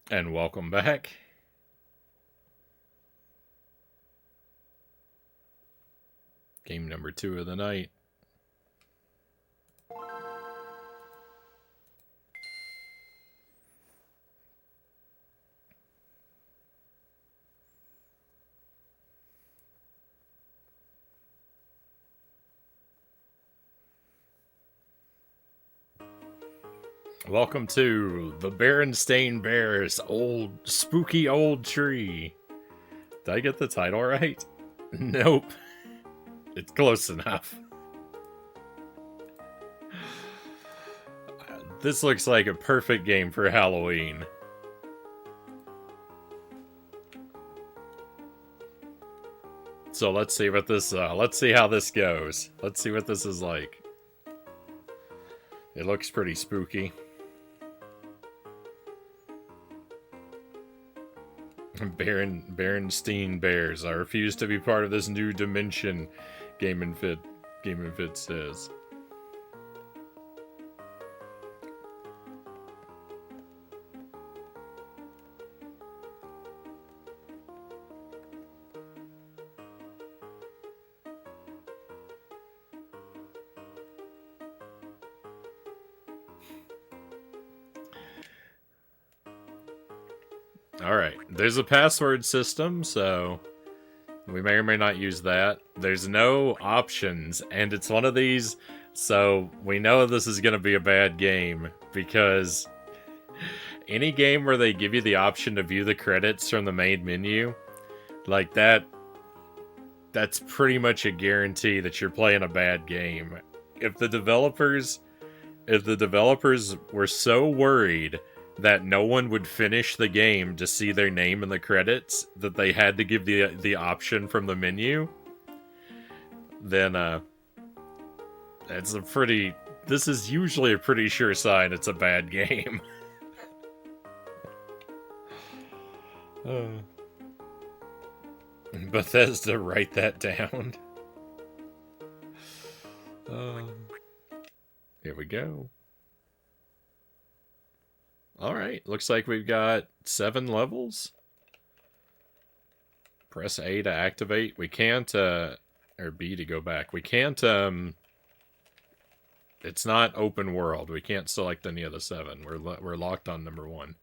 And welcome back. Game number 2 of the night. Welcome to the Berenstain Bears old spooky old tree. Did I get the title right? Nope. It's close enough. This looks like a perfect game for Halloween. So let's see what this let's see how this goes. Let's see what this is like. It looks pretty spooky. Berenstain Bears. I refuse to be part of this new dimension. Game and Fit says. Alright, there's a password system, so we may or may not use that. There's no options, and it's one of these, so we know this is going to be a bad game, because any game where they give you the option to view the credits from the main menu, like that's pretty much a guarantee that you're playing a bad game. If the developers were so worried that no one would finish the game to see their name in the credits, that they had to give the option from the menu, then it's a pretty... This is usually a pretty sure sign it's a bad game. Bethesda, write that down. Here we go. Alright, looks like we've got 7 levels. Press A to activate. We can't, or B to go back. We can't, it's not open world. We can't select any of the 7. We're locked on number 1.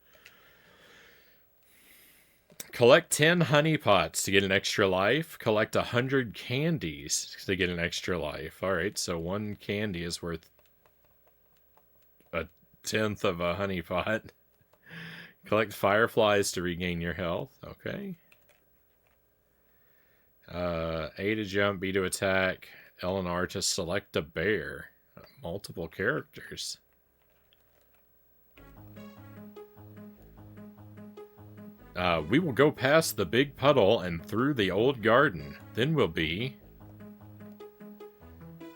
Collect 10 honey pots to get an extra life. Collect 100 candies to get an extra life. Alright, so 1 candy is worth a 1/10 of a honey pot. Collect fireflies to regain your health. Okay. A to jump, B to attack, L and R to select a bear. Multiple characters. We will go past the big puddle and through the old garden. Then we'll be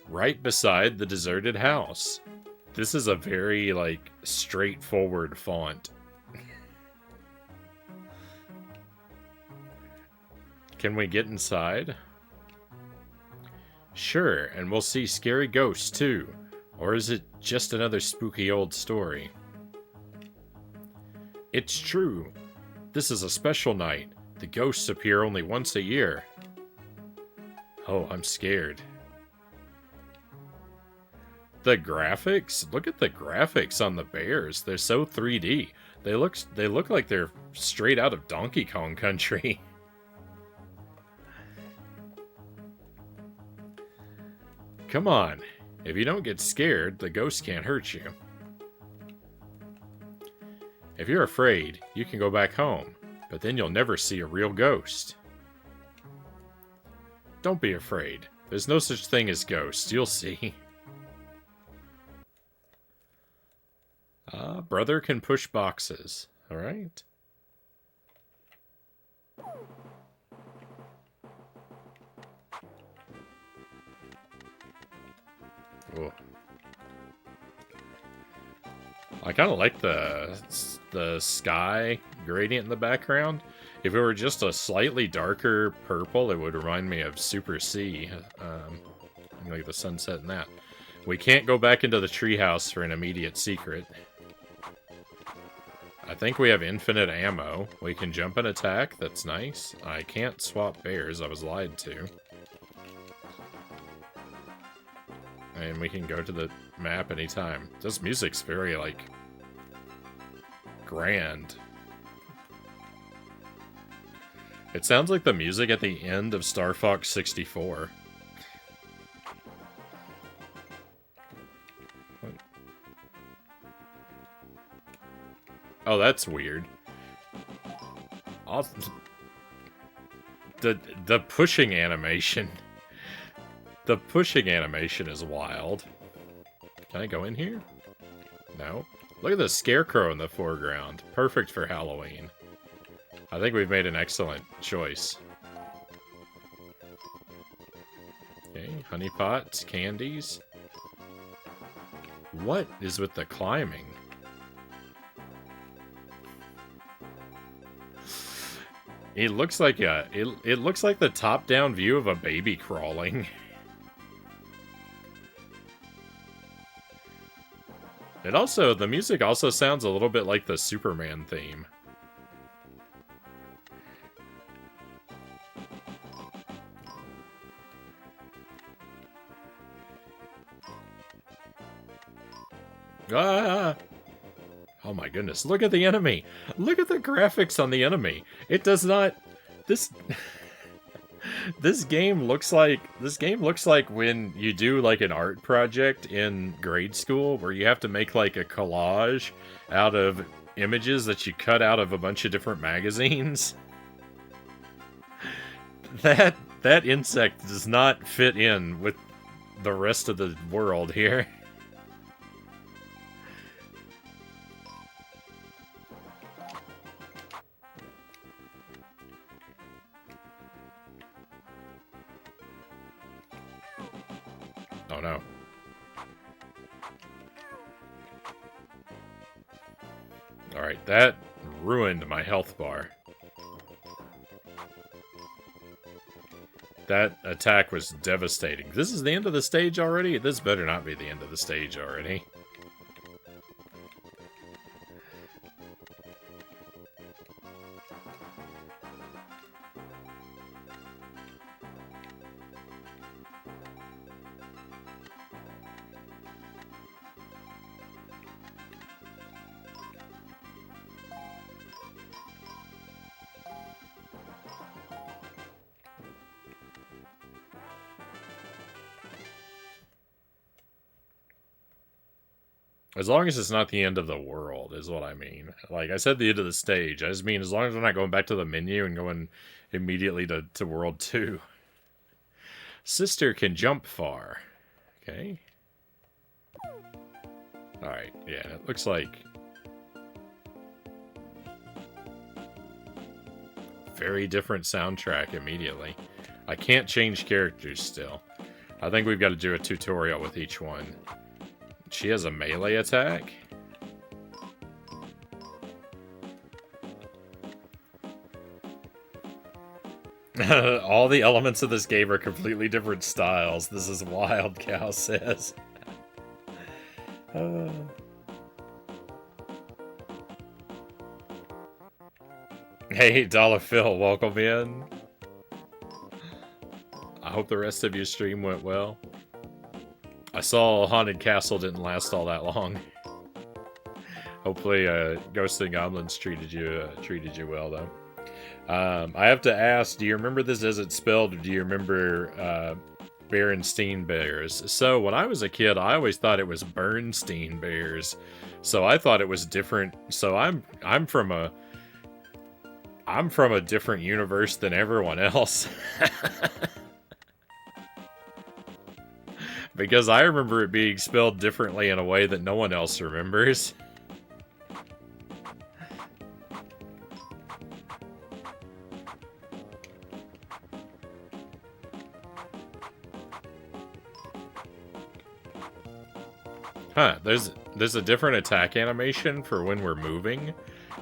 right beside the deserted house. This is a very, like, straightforward font. Can we get inside? Sure, and we'll see scary ghosts, too. Or is it just another spooky old story? It's true. This is a special night. The ghosts appear only once a year. Oh, I'm scared. The graphics? Look at the graphics on the bears. They're so 3D. They look like they're straight out of Donkey Kong Country. Come on. If you don't get scared, the ghost can't hurt you. If you're afraid, you can go back home, but then you'll never see a real ghost. Don't be afraid. There's no such thing as ghosts. You'll see. Brother can push boxes. Alright. Oh. I kind of like the sky gradient in the background. If it were just a slightly darker purple, it would remind me of Super C. Like the sunset and that. We can't go back into the treehouse for an immediate secret. I think we have infinite ammo. We can jump and attack. That's nice. I can't swap bears. I was lied to. And we can go to the map anytime. This music's very, like, grand. It sounds like the music at the end of Star Fox 64. What? Oh, that's weird. The pushing animation. The pushing animation is wild. Can I go in here? No. Look at the scarecrow in the foreground. Perfect for Halloween. I think we've made an excellent choice. Okay, honeypots, candies. What is with the climbing? It looks like it looks like the top-down view of a baby crawling. The music also sounds a little bit like the Superman theme. Ah! Oh my goodness, look at the enemy! Look at the graphics on the enemy! It does not... This game looks like when you do like an art project in grade school where you have to make like a collage out of images that you cut out of a bunch of different magazines. That insect does not fit in with the rest of the world here. Oh no. Alright, that ruined my health bar. That attack was devastating. This is the end of the stage already? This better not be the end of the stage already. As long as it's not the end of the world, is what I mean. Like, I said the end of the stage. I just mean as long as we're not going back to the menu and going immediately to World 2. Sister can jump far. Okay. Alright, yeah, it looks like... very different soundtrack immediately. I can't change characters still. I think we've got to do a tutorial with each one. She has a melee attack? All the elements of this game are completely different styles. This is wild, Cal says. Hey, Dollar Phil, welcome in. I hope the rest of your stream went well. I saw Haunted Castle didn't last all that long. Hopefully, Ghosts and Goblins treated you well, though. I have to ask, do you remember this as it's spelled, or do you remember Berenstain bears? So, when I was a kid, I always thought it was Bernstein bears. So I thought it was different. So I'm from a different universe than everyone else. Because I remember it being spelled differently in a way that no one else remembers. Huh, there's a different attack animation for when we're moving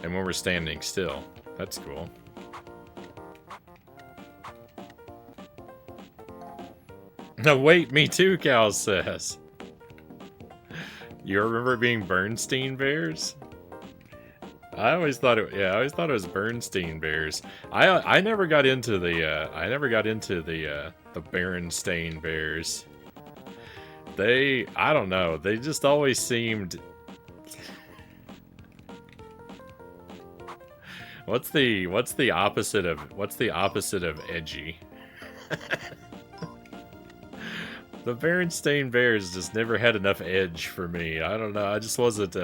and when we're standing still. That's cool. No, wait, me too, Cal says. You remember it being Bernstein bears? I always thought it. Yeah, I always thought it was Bernstein Bears. I never got into the Berenstain Bears. I don't know. They just always seemed. What's the opposite of edgy? The Berenstain Bears just never had enough edge for me. I don't know. I just wasn't.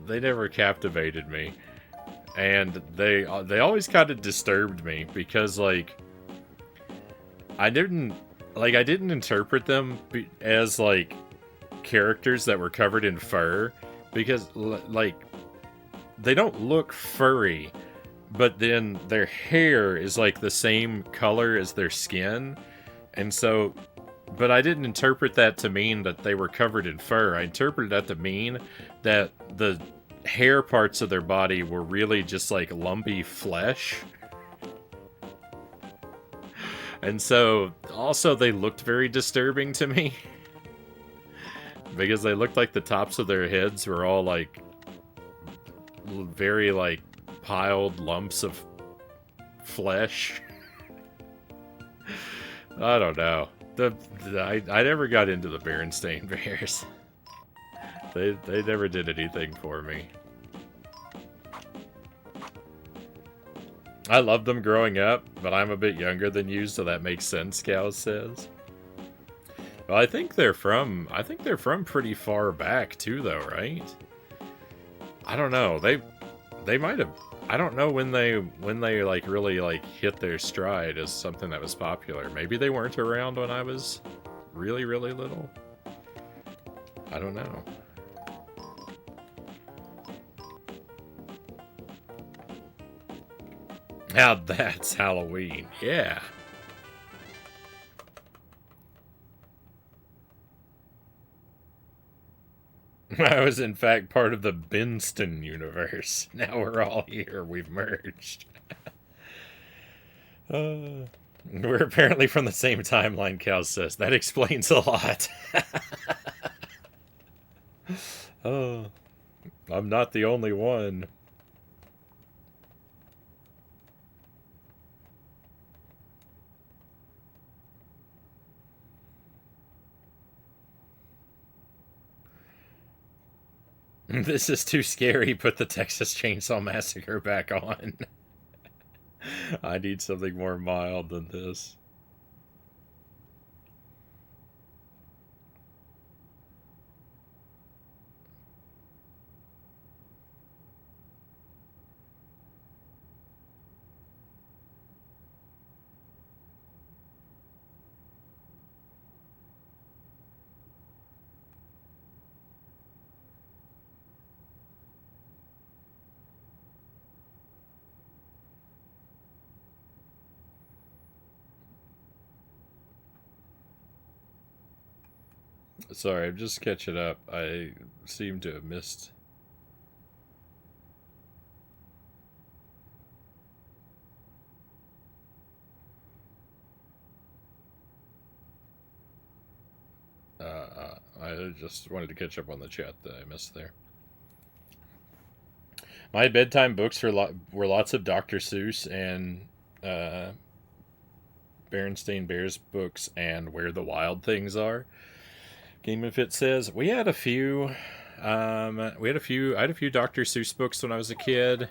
They never captivated me, and they always kind of disturbed me because like I didn't interpret them as like characters that were covered in fur because like they don't look furry, but then their hair is like the same color as their skin. And so, but I didn't interpret that to mean that they were covered in fur. I interpreted that to mean that the hair parts of their body were really just like lumpy flesh. And so, also they looked very disturbing to me. Because they looked like the tops of their heads were all like very like piled lumps of flesh. I don't know. I never got into the Berenstain Bears. They never did anything for me. I loved them growing up, but I'm a bit younger than you, so that makes sense, Cal says. Well, I think they're from pretty far back too, though, right? I don't know. They might have. I don't know when they like really like hit their stride as something that was popular. Maybe they weren't around when I was really little. I don't know. Now that's Halloween. Yeah. I was in fact part of the Berenstain universe. Now we're all here. We've merged. We're apparently from the same timeline, Cal says. That explains a lot. Oh, I'm not the only one. This is too scary. Put the Texas Chainsaw Massacre back on. I need something more mild than this. Sorry, I'm just catching up. I seem to have missed. I just wanted to catch up on the chat that I missed there. My bedtime books were lots of Dr. Seuss and Berenstain Bears books and Where the Wild Things Are. Game of It says we had a few. I had a few Dr. Seuss books when I was a kid.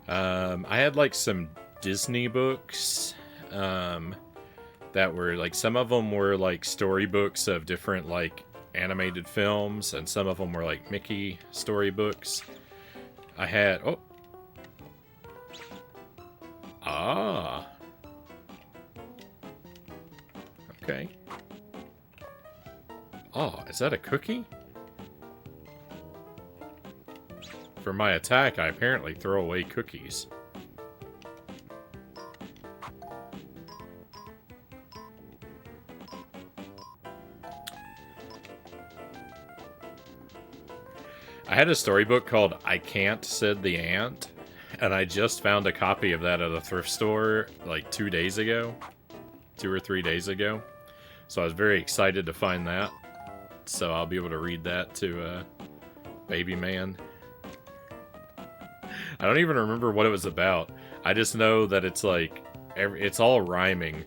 I had like some Disney books. That were like some of them were like storybooks of different like animated films, and some of them were like Mickey storybooks. I had okay. Oh, is that a cookie? For my attack, I apparently throw away cookies. I had a storybook called I Can't, Said the Ant, and I just found a copy of that at a thrift store like 2 days ago. 2 or 3 days ago. So I was very excited to find that. So I'll be able to read that to Baby Man. I don't even remember what it was about. I just know that it's like, it's all rhyming.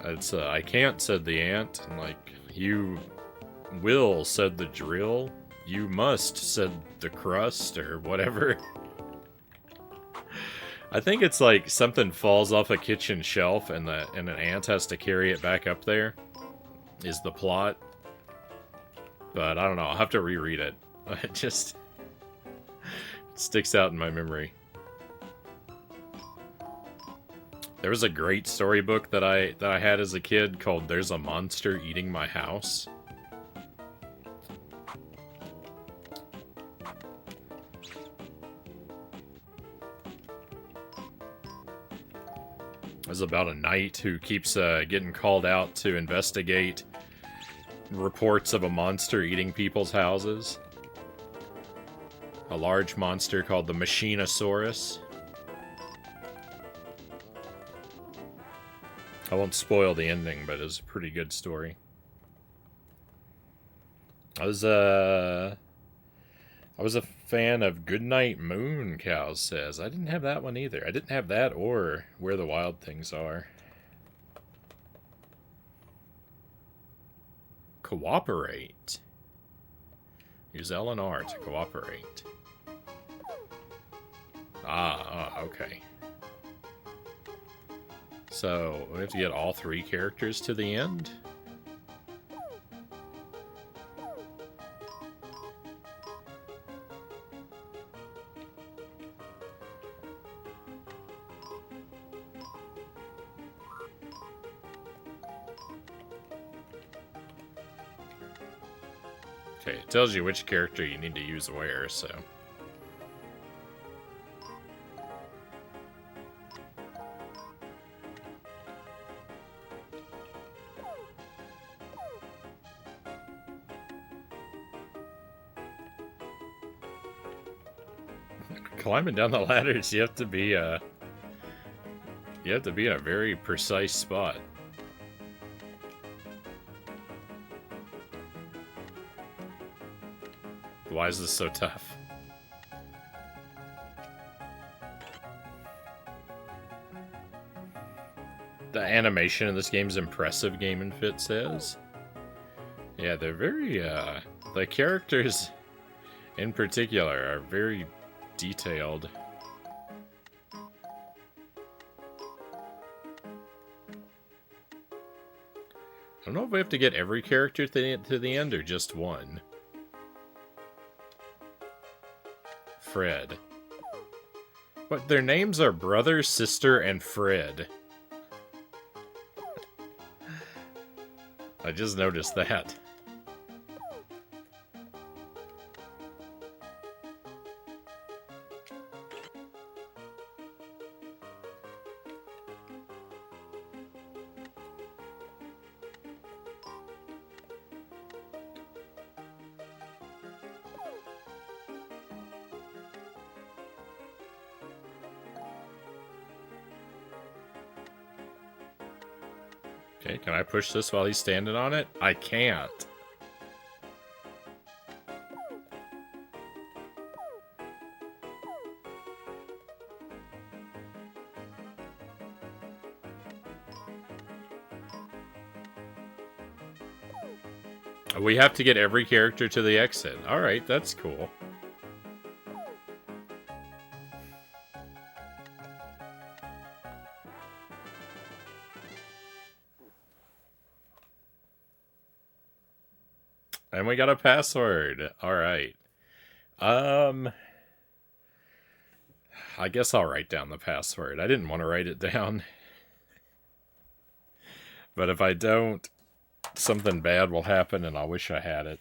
It's, I can't, said the ant, and like, you will, said the drill. You must, said the crust, or whatever. I think it's like something falls off a kitchen shelf and an ant has to carry it back up there, is the plot. But I don't know, I'll have to reread it. It just sticks out in my memory. There was a great storybook that I had as a kid called There's a Monster Eating My House. It was about a knight who keeps getting called out to investigate reports of a monster eating people's houses. A large monster called the Machinosaurus. I won't spoil the ending, but it's a pretty good story. I was a fan of Goodnight Moon, Cow says. I didn't have that one either. I didn't have that or Where the Wild Things Are. Cooperate. Use L and R to cooperate. Okay. So, we have to get all 3 characters to the end? Okay, it tells you which character you need to use where, so... Climbing down the ladders, you have to be in a very precise spot. Why is this so tough? The animation in this game's impressive, Game and Fit says. Yeah, they're very, the characters in particular are very detailed. I don't know if we have to get every character to the end or just one. Fred. But their names are brother, sister, and Fred. I just noticed that. Okay, can I push this while he's standing on it? I can't. We have to get every character to the exit. Alright, that's cool. And we got a password. Alright. I guess I'll write down the password. I didn't want to write it down. But if I don't, something bad will happen and I wish I had it.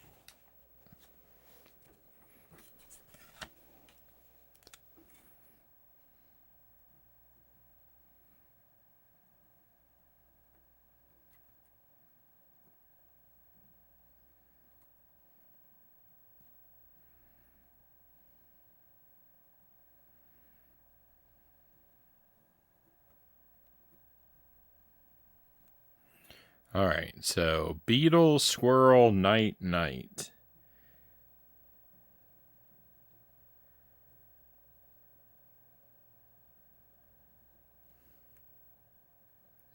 Alright, so beetle, squirrel, night, night.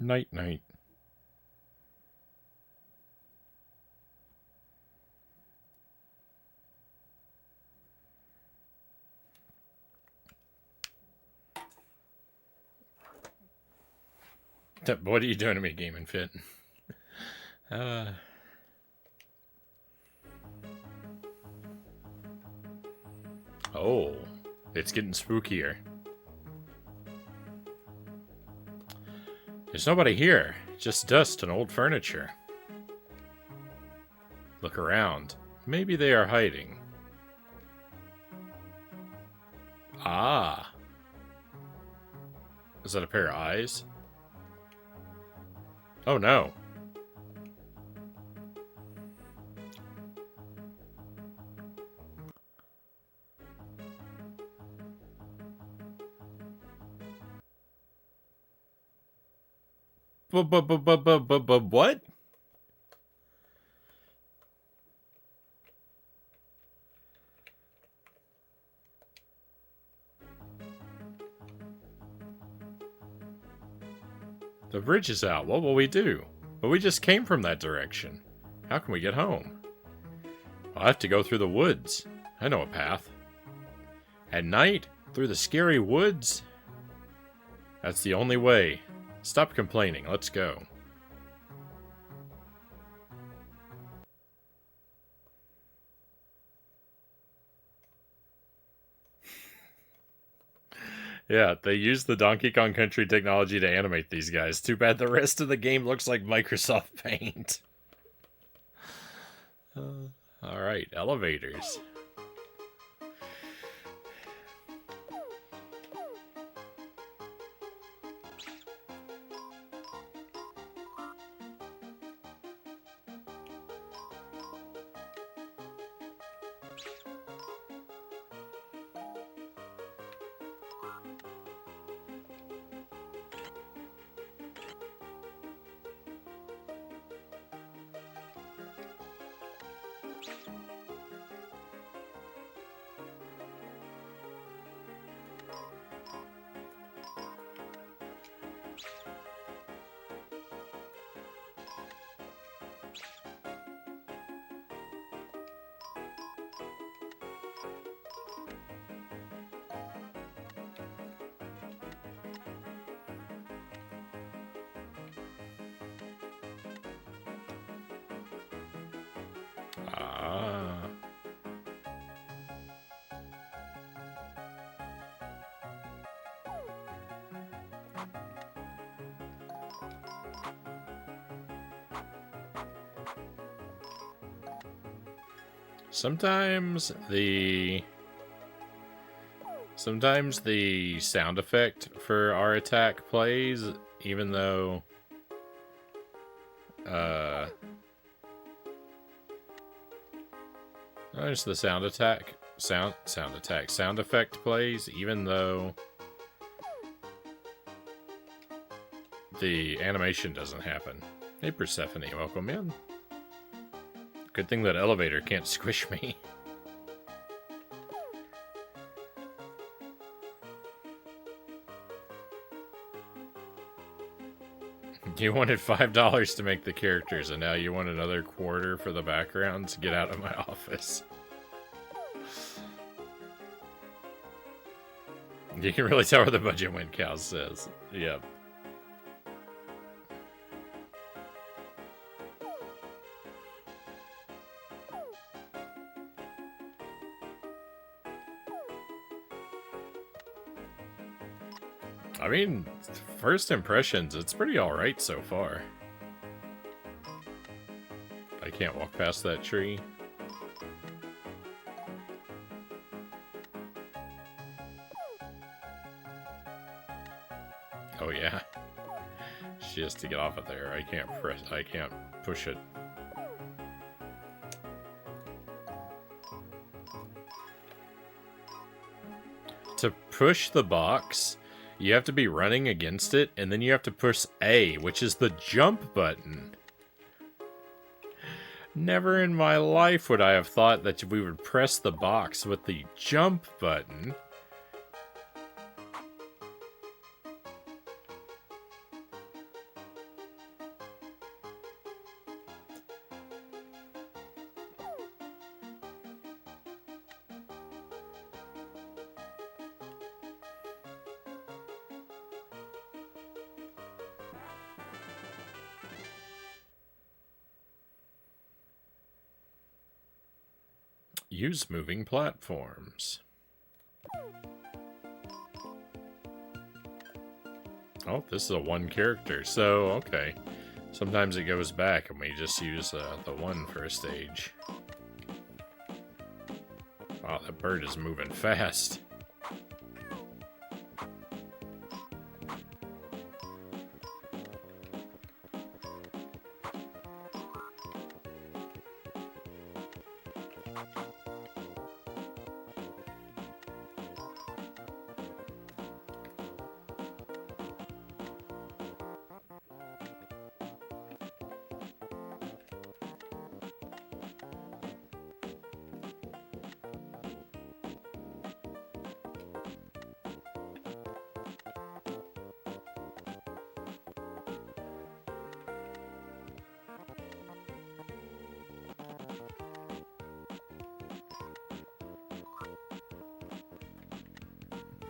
Night night. What are you doing to me, Game and Fit? Oh, it's getting spookier. There's nobody here, just dust and old furniture. Look around. Maybe they are hiding. Ah. Is that a pair of eyes? Oh no. What? The bridge is out. What will we do? But we just came from that direction. How can we get home? I'll have to go through the woods. I know a path. At night, through the scary woods? That's the only way. Stop complaining. Let's go. Yeah, they used the Donkey Kong Country technology to animate these guys. Too bad the rest of the game looks like Microsoft Paint. Alright, elevators. Ah. Sometimes the sound effect for our attack plays, even though there's the sound effect plays, even though the animation doesn't happen. Hey Persephone, welcome in. Good thing that elevator can't squish me. You wanted $5 to make the characters, and now you want another quarter for the backgrounds? Get out of my office. You can really tell where the budget went, Cal says. Yep. I mean, first impressions, it's pretty alright so far. I can't walk past that tree. Oh yeah. She has to get off of there. I can't push it. To push the box, you have to be running against it, and then you have to push A, which is the jump button. Never in my life would I have thought that we would press the box with the jump button. Use moving platforms. Oh, this is a one character, so okay. Sometimes it goes back and we just use the one for a stage. Wow, that bird is moving fast.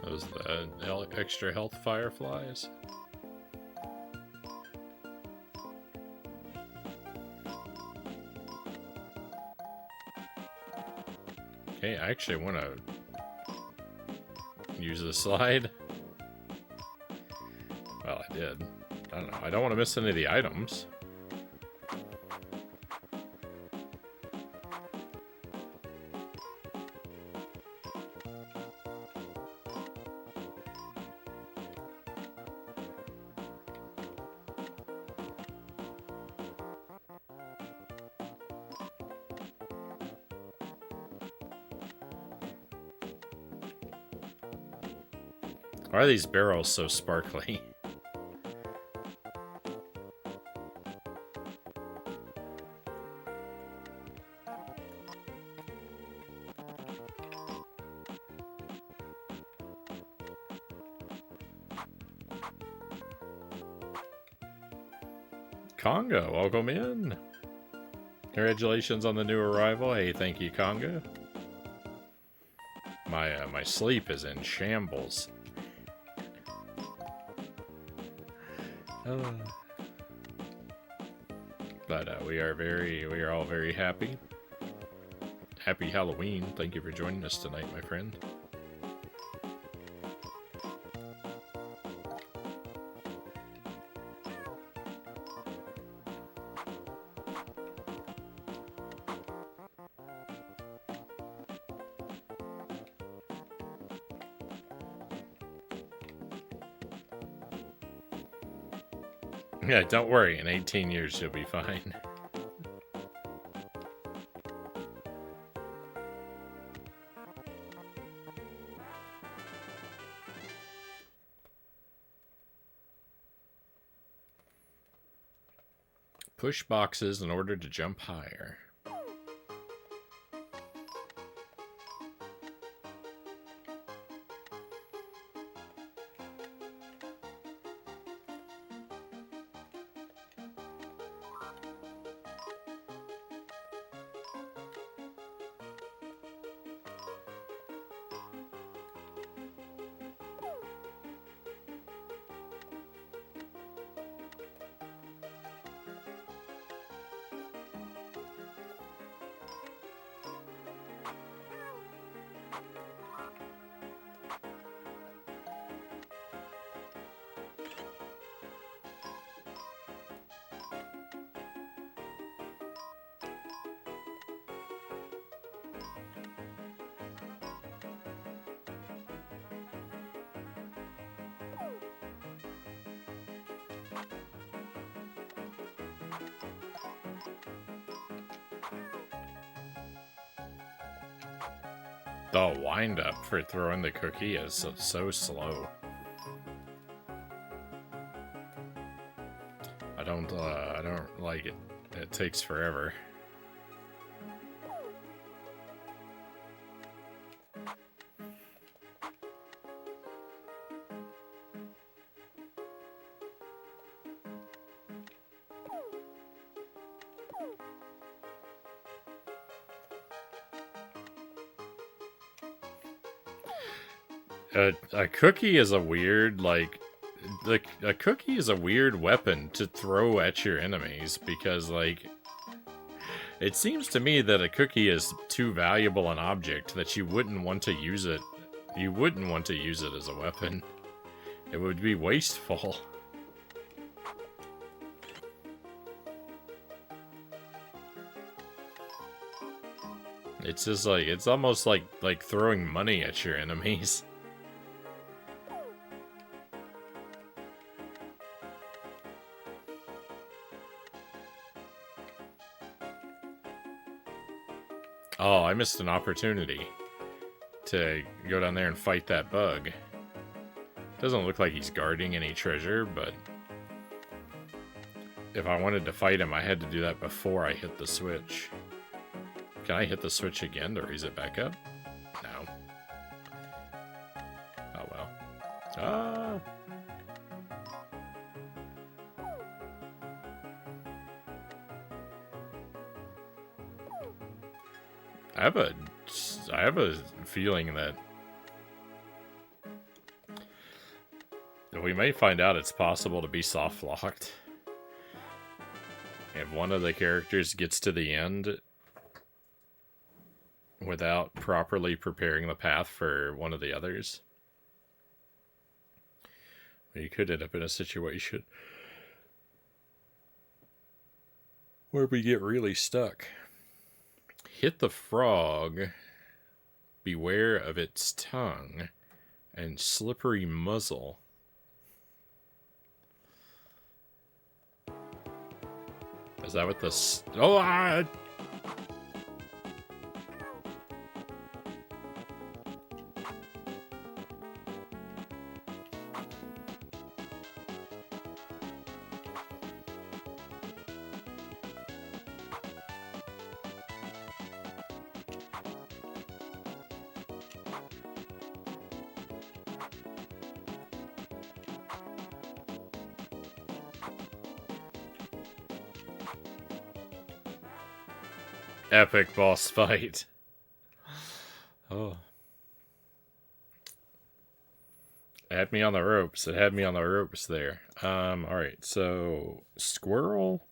Those are the extra health fireflies. Okay, I actually want to use the slide. Well, I did. I don't know. I don't want to miss any of the items. Why are these barrels so sparkly? Conga, welcome in. Congratulations on the new arrival. Hey, thank you, Conga. My sleep is in shambles. But we are all very happy. Happy Halloween. Thank you for joining us tonight, my friend. Yeah, don't worry. In 18 years, you'll be fine. Push boxes in order to jump higher. The wind-up for throwing the cookie is so slow. I don't like it. It takes forever. A cookie is a weird, like, a cookie is a weird weapon to throw at your enemies because, like, It seems to me that a cookie is too valuable an object that you wouldn't want to use it. You wouldn't want to use it as a weapon. It would be wasteful. It's just like, it's almost like throwing money at your enemies. Oh, I missed an opportunity to go down there and fight that bug. Doesn't look like he's guarding any treasure, but if I wanted to fight him, I had to do that before I hit the switch. Can I hit the switch again to raise it back up? No. Oh well. Ah! I have a feeling that we may find out it's possible to be soft locked if one of the characters gets to the end without properly preparing the path for one of the others. You could end up in a situation where we get really stuck. Hit the frog, beware of its tongue and slippery muzzle. Is that what this? Oh, epic boss fight. Oh. It had me on the ropes. It had me on the ropes there. Alright, so squirrel.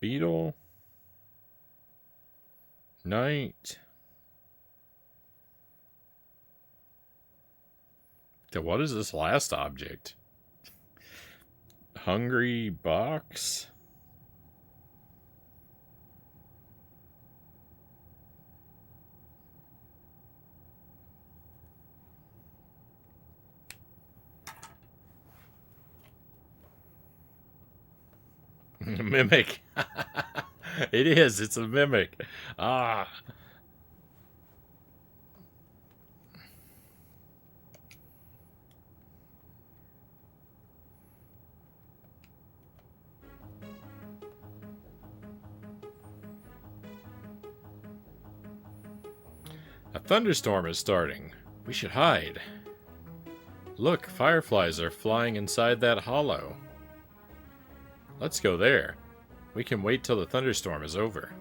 Beetle. Knight. So what is this last object? Hungry box? Mimic. It is. It's a mimic. Ah. A thunderstorm is starting. We should hide. Look, fireflies are flying inside that hollow. Let's go there. We can wait till the thunderstorm is over.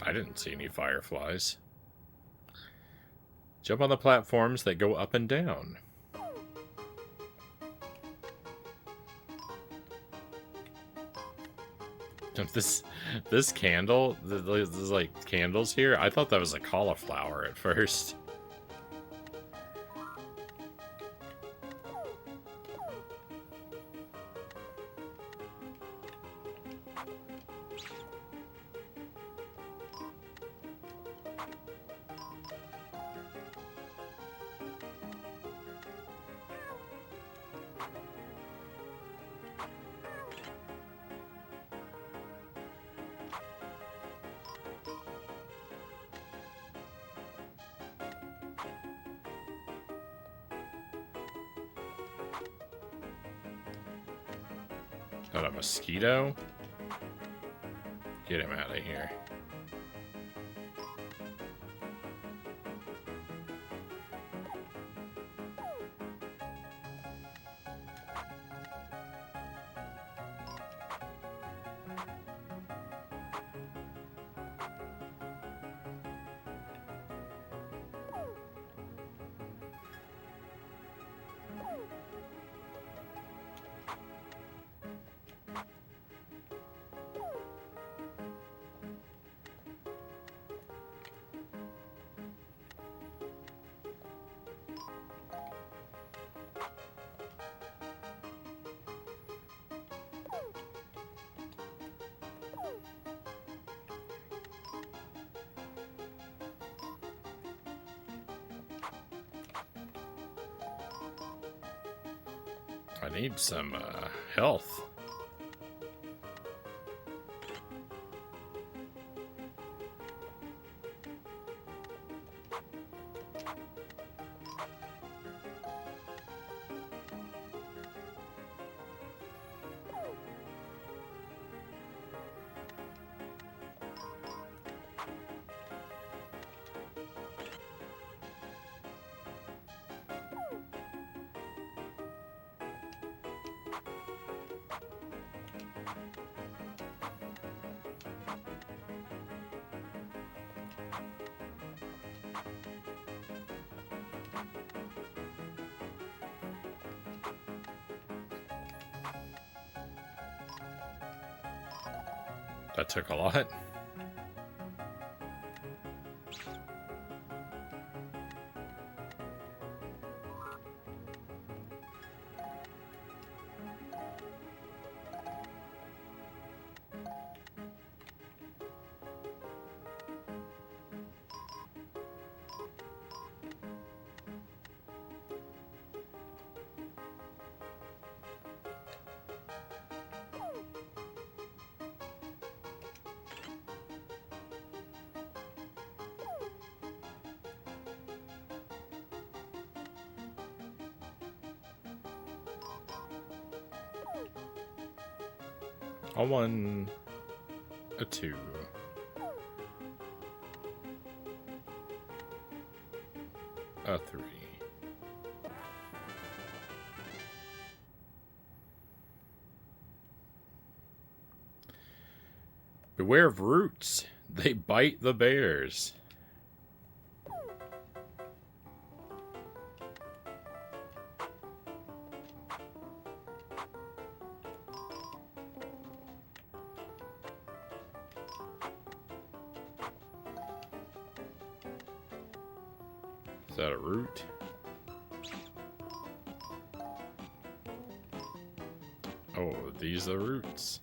I didn't see any fireflies. Jump on the platforms that go up and down. This candle, there's like candles here. I thought that was a cauliflower at first. Not a mosquito? Get him out of here. I need some health. That took a lot. A 1, a 2. A 3. Beware of roots. They bite the bears. Is that a root? Oh, these are roots.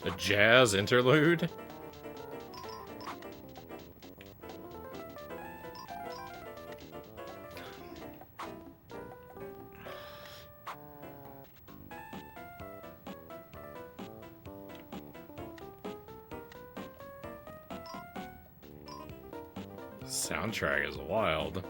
A jazz interlude? Soundtrack is wild.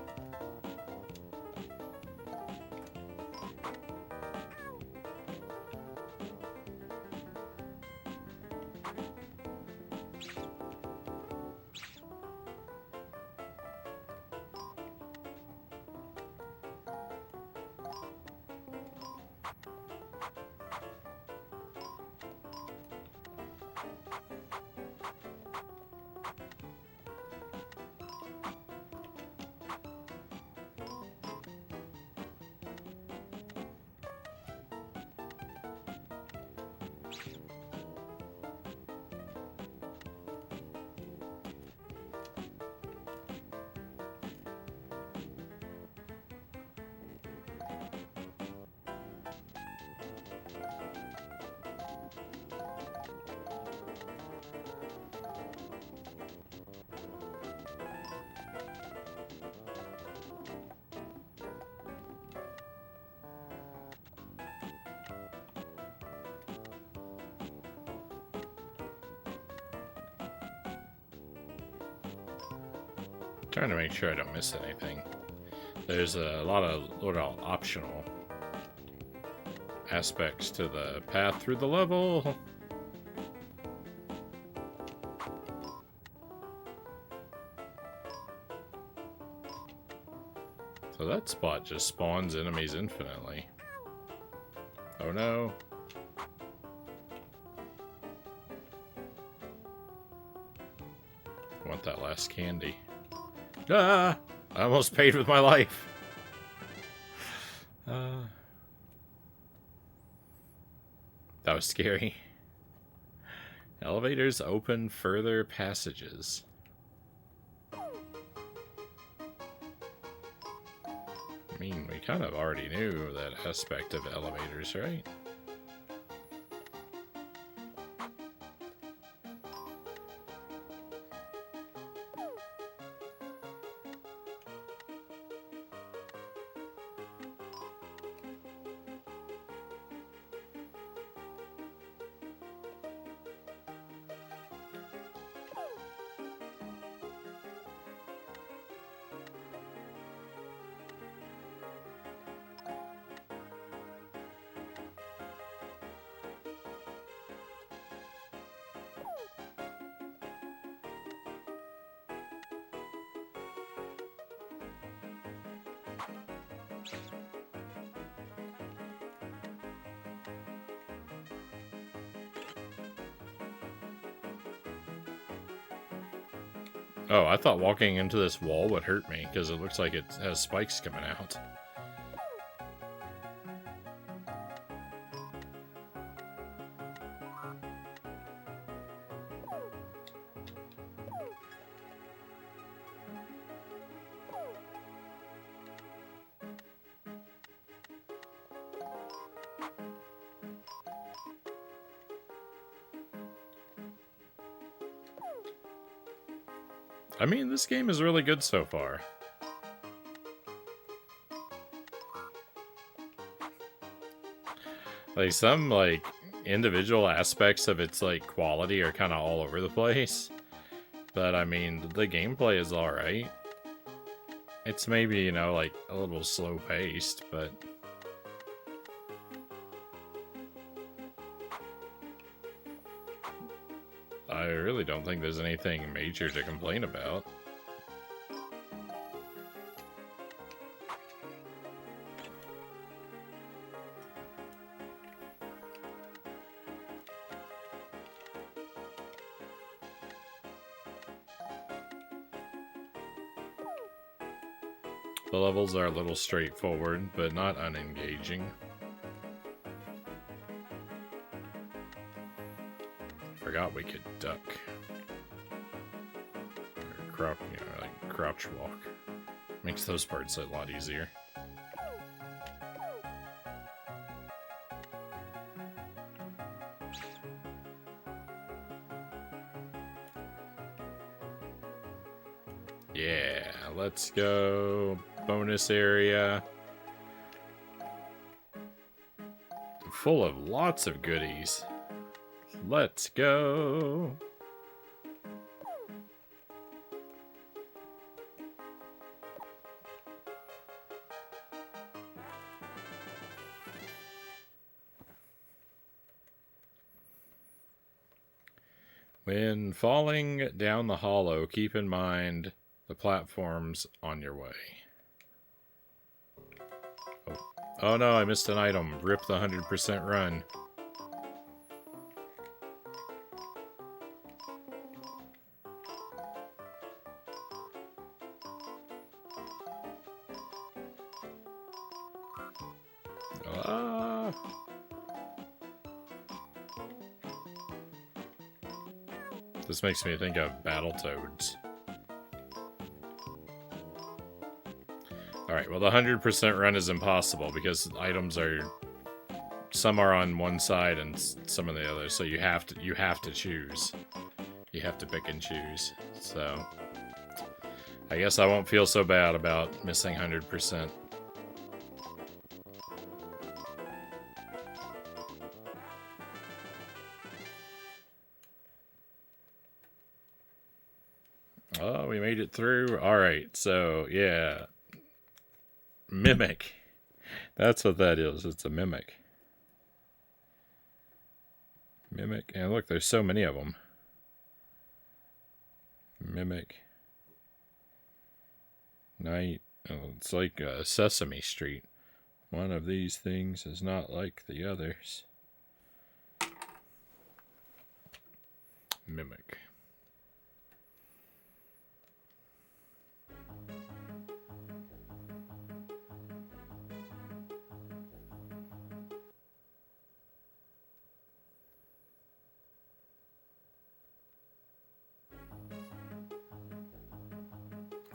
Trying to make sure I don't miss anything. There's a lot of little optional aspects to the path through the level. So that spot just spawns enemies infinitely. Oh no. I want that last candy. Ah! I almost paid with my life. That was scary. Elevators open further passages. mean, we kind of already knew that aspect of elevators, right? Oh, I thought walking into this wall would hurt me, because it looks like it has spikes coming out. I mean, this game is really good so far. Like, some, like, individual aspects of its, like, quality are kind of all over the place. But, I mean, the gameplay is alright. It's maybe, you know, like, a little slow-paced, but... I really don't think there's anything major to complain about. The levels are a little straightforward, but not unengaging. Forgot we could duck. Or crouch, you know, like crouch walk. Makes those parts a lot easier. Yeah, let's go. Bonus area. Full of lots of goodies. Let's go. When falling down the hollow, keep in mind the platforms on your way. Oh no, I missed an item. Rip the 100% run. This makes me think of Battletoads. Alright, well the 100% run is impossible because items are... Some are on one side and some on the other, so you have to choose. You have to pick and choose. So I guess I won't feel so bad about missing 100%. Oh, we made it through. Alright, so yeah. Mimic. That's what that is. It's a mimic. Mimic. And look, there's so many of them. Mimic. Night. Oh, it's like Sesame Street. One of these things is not like the others. Mimic.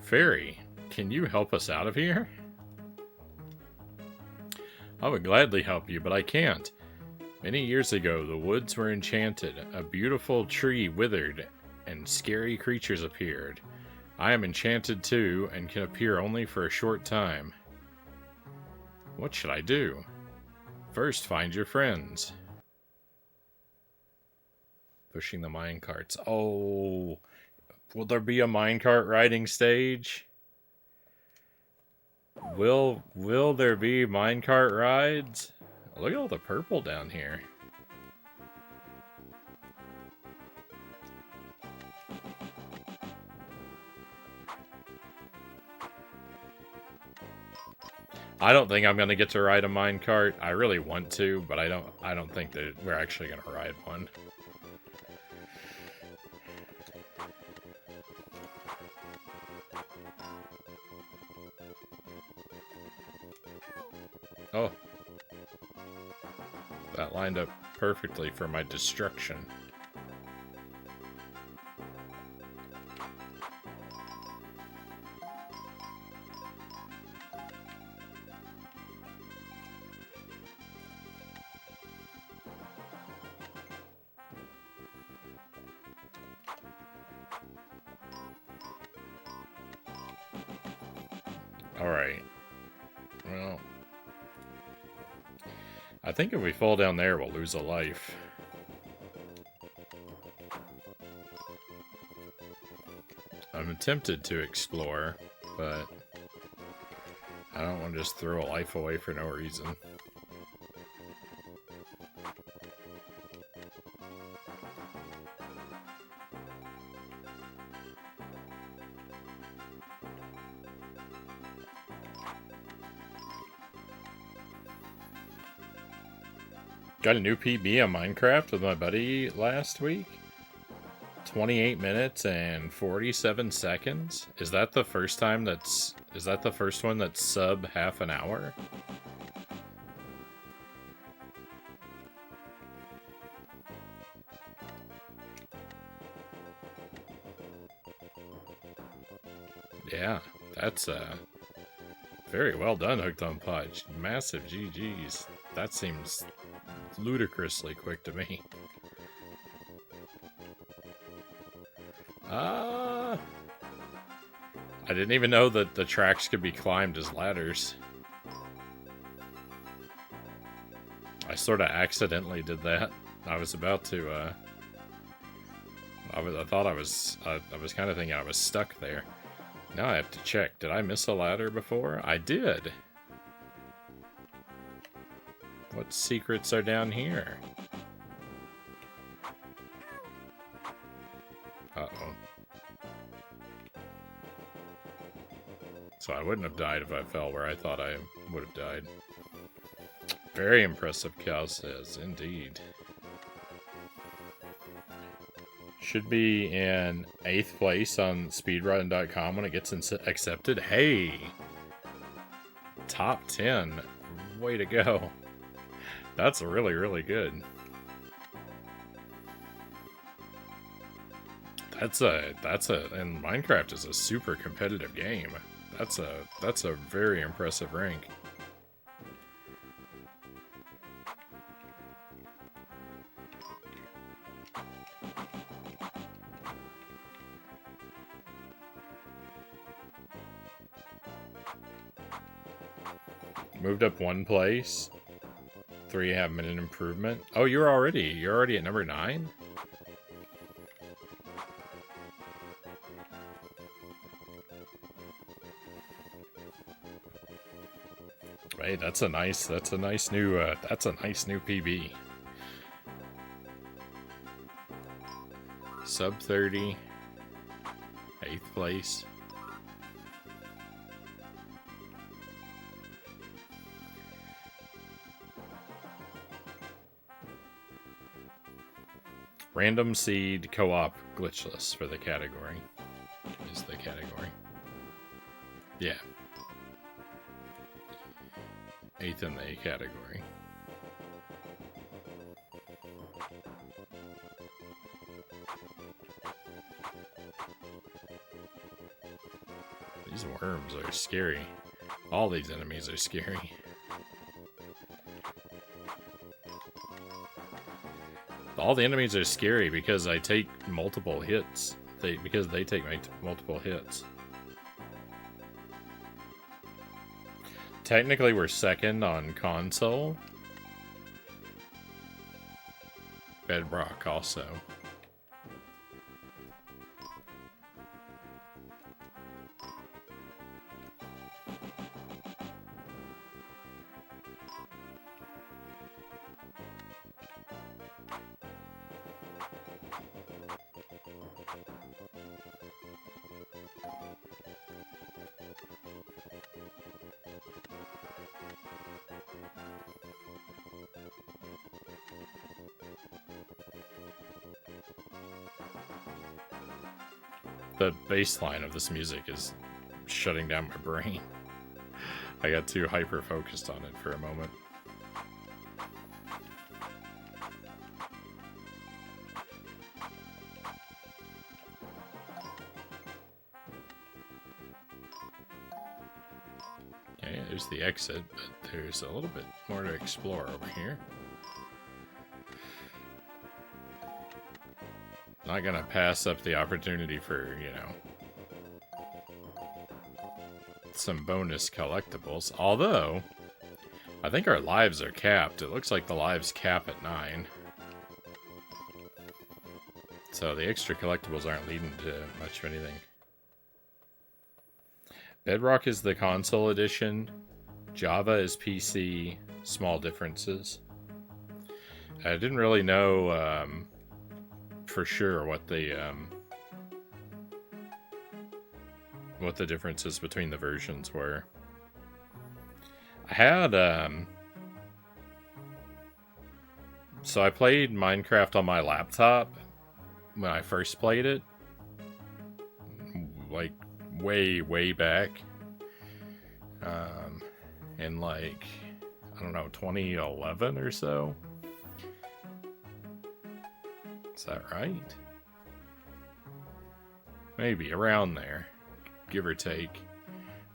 Fairy, can you help us out of here? I would gladly help you, but I can't. Many years ago, the woods were enchanted. A beautiful tree withered, and scary creatures appeared. I am enchanted too, and can appear only for a short time. What should I do? First, find your friends. Pushing the minecarts. Oh, will there be a minecart riding stage? Will there be minecart rides? Look at all the purple down here. I don't think I'm gonna get to ride a minecart. I really want to, but I don't think that we're actually gonna ride one. Oh. That lined up perfectly for my destruction. Alright. Well, I think if we fall down there, we'll lose a life. I'm tempted to explore, but I don't want to just throw a life away for no reason. Got a new PB on Minecraft with my buddy last week. 28 minutes and 47 seconds. Is that the first time that's... Is that the first one that's sub half an hour? Yeah, that's very well done, Hooked on Punch. Massive GG's. That seems ludicrously quick to me. I didn't even know that the tracks could be climbed as ladders. I sort of accidentally did that. I was about to, I thought I was kind of thinking I was stuck there. Now I have to check. Did I miss a ladder before? I did. What secrets are down here? Uh-oh. So I wouldn't have died if I fell where I thought I would have died. Very impressive, Cal says. Indeed. Should be in 8th place on speedrun.com when it gets accepted. Hey! Top 10. Way to go. That's really, really good. And Minecraft is a super competitive game. That's a very impressive rank. Moved up one place. 3.5-minute improvement. Oh, you're already at number 9? Hey, that's a nice new PB. Sub 30. 8th place. Random seed co-op glitchless for the category. Is the category. Yeah. 8th in the category. These worms are scary. All these enemies are scary. All the enemies are scary because I take multiple hits. Because they take multiple hits. Technically, we're second on console. Bedrock also. The bass line of this music is shutting down my brain. I got too hyper-focused on it for a moment. Okay, there's the exit, but there's a little bit more to explore over here. Not gonna pass up the opportunity for, you know, some bonus collectibles. Although, I think our lives are capped. It looks like the lives cap at 9. So the extra collectibles aren't leading to much of anything. Bedrock is the console edition. Java is PC. Small differences. I didn't really know for sure what the differences between the versions were. I had so I played Minecraft on my laptop when I first played it, like way back, in like, I don't know, 2011 or so. Is that right? Maybe around there, give or take.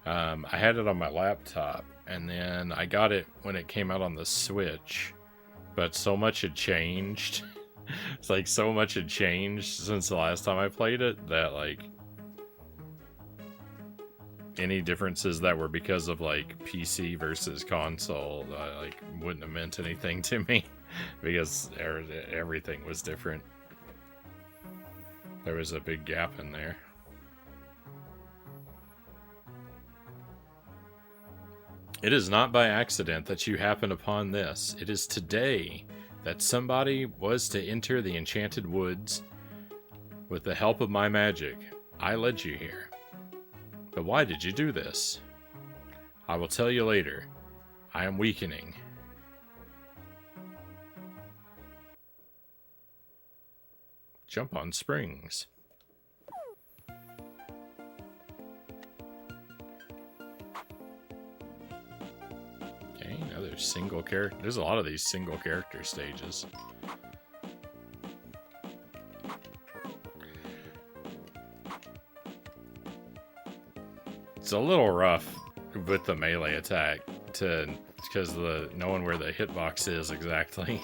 I had it on my laptop, and then I got it when it came out on the Switch, but so much had changed. It's like so much had changed since the last time I played it that like any differences that were because of like PC versus console like wouldn't have meant anything to me because everything was different. There was a big gap in there. It is not by accident that you happen upon this. It is today that somebody was to enter the enchanted woods. With the help of my magic, I led you here. But why did you do this? I will tell you later. I am weakening. Jump on springs. Okay, now there's single character. There's a lot of these single character stages. It's a little rough with the melee attack because knowing where the hitbox is exactly.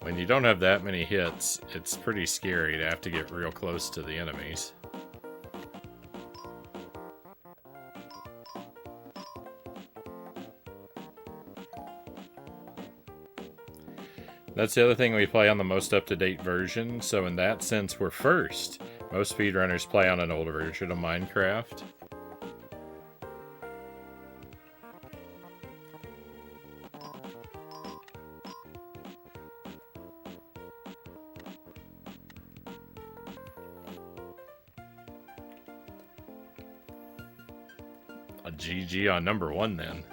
When you don't have that many hits, it's pretty scary to have to get real close to the enemies. That's the other thing, we play on the most up-to-date version, so in that sense we're first. Most speedrunners play on an older version of Minecraft. A GG on number 1 then.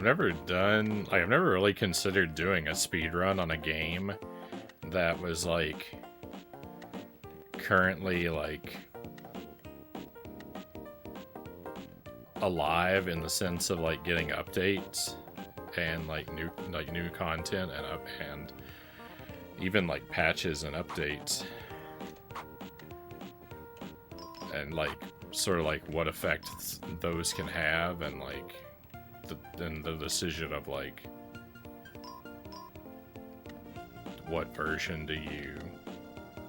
I've never really considered doing a speedrun on a game that was like currently like alive in the sense of like getting updates and like new content and even like patches and updates, and like sort of like what effect those can have, and like then the decision of like what version do you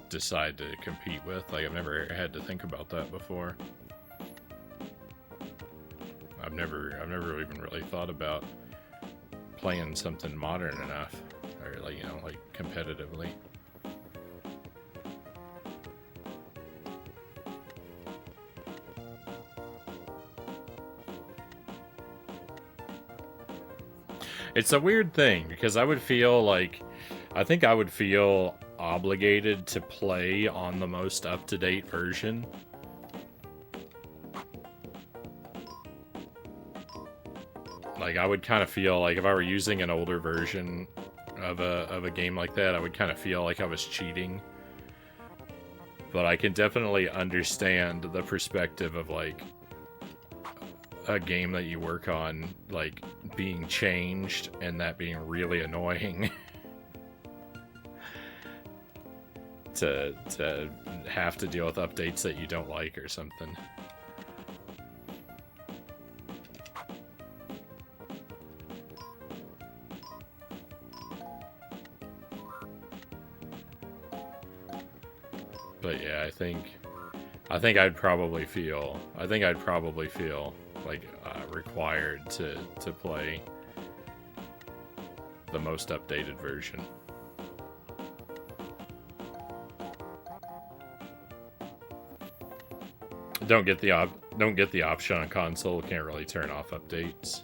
decide to compete with. Like, I've never had to think about that before. I've never even really thought about playing something modern enough, or like, you know, like competitively. It's a weird thing because I would feel like, I think I would feel obligated to play on the most up-to-date version. Like, I would kind of feel like if I were using an older version of a game like that, I would kind of feel like I was cheating. But I can definitely understand the perspective of like a game that you work on like being changed and that being really annoying. to have to deal with updates that you don't like or something. But yeah, I think I'd probably feel like required to play the most updated version. Don't get the option on console. Can't really turn off updates.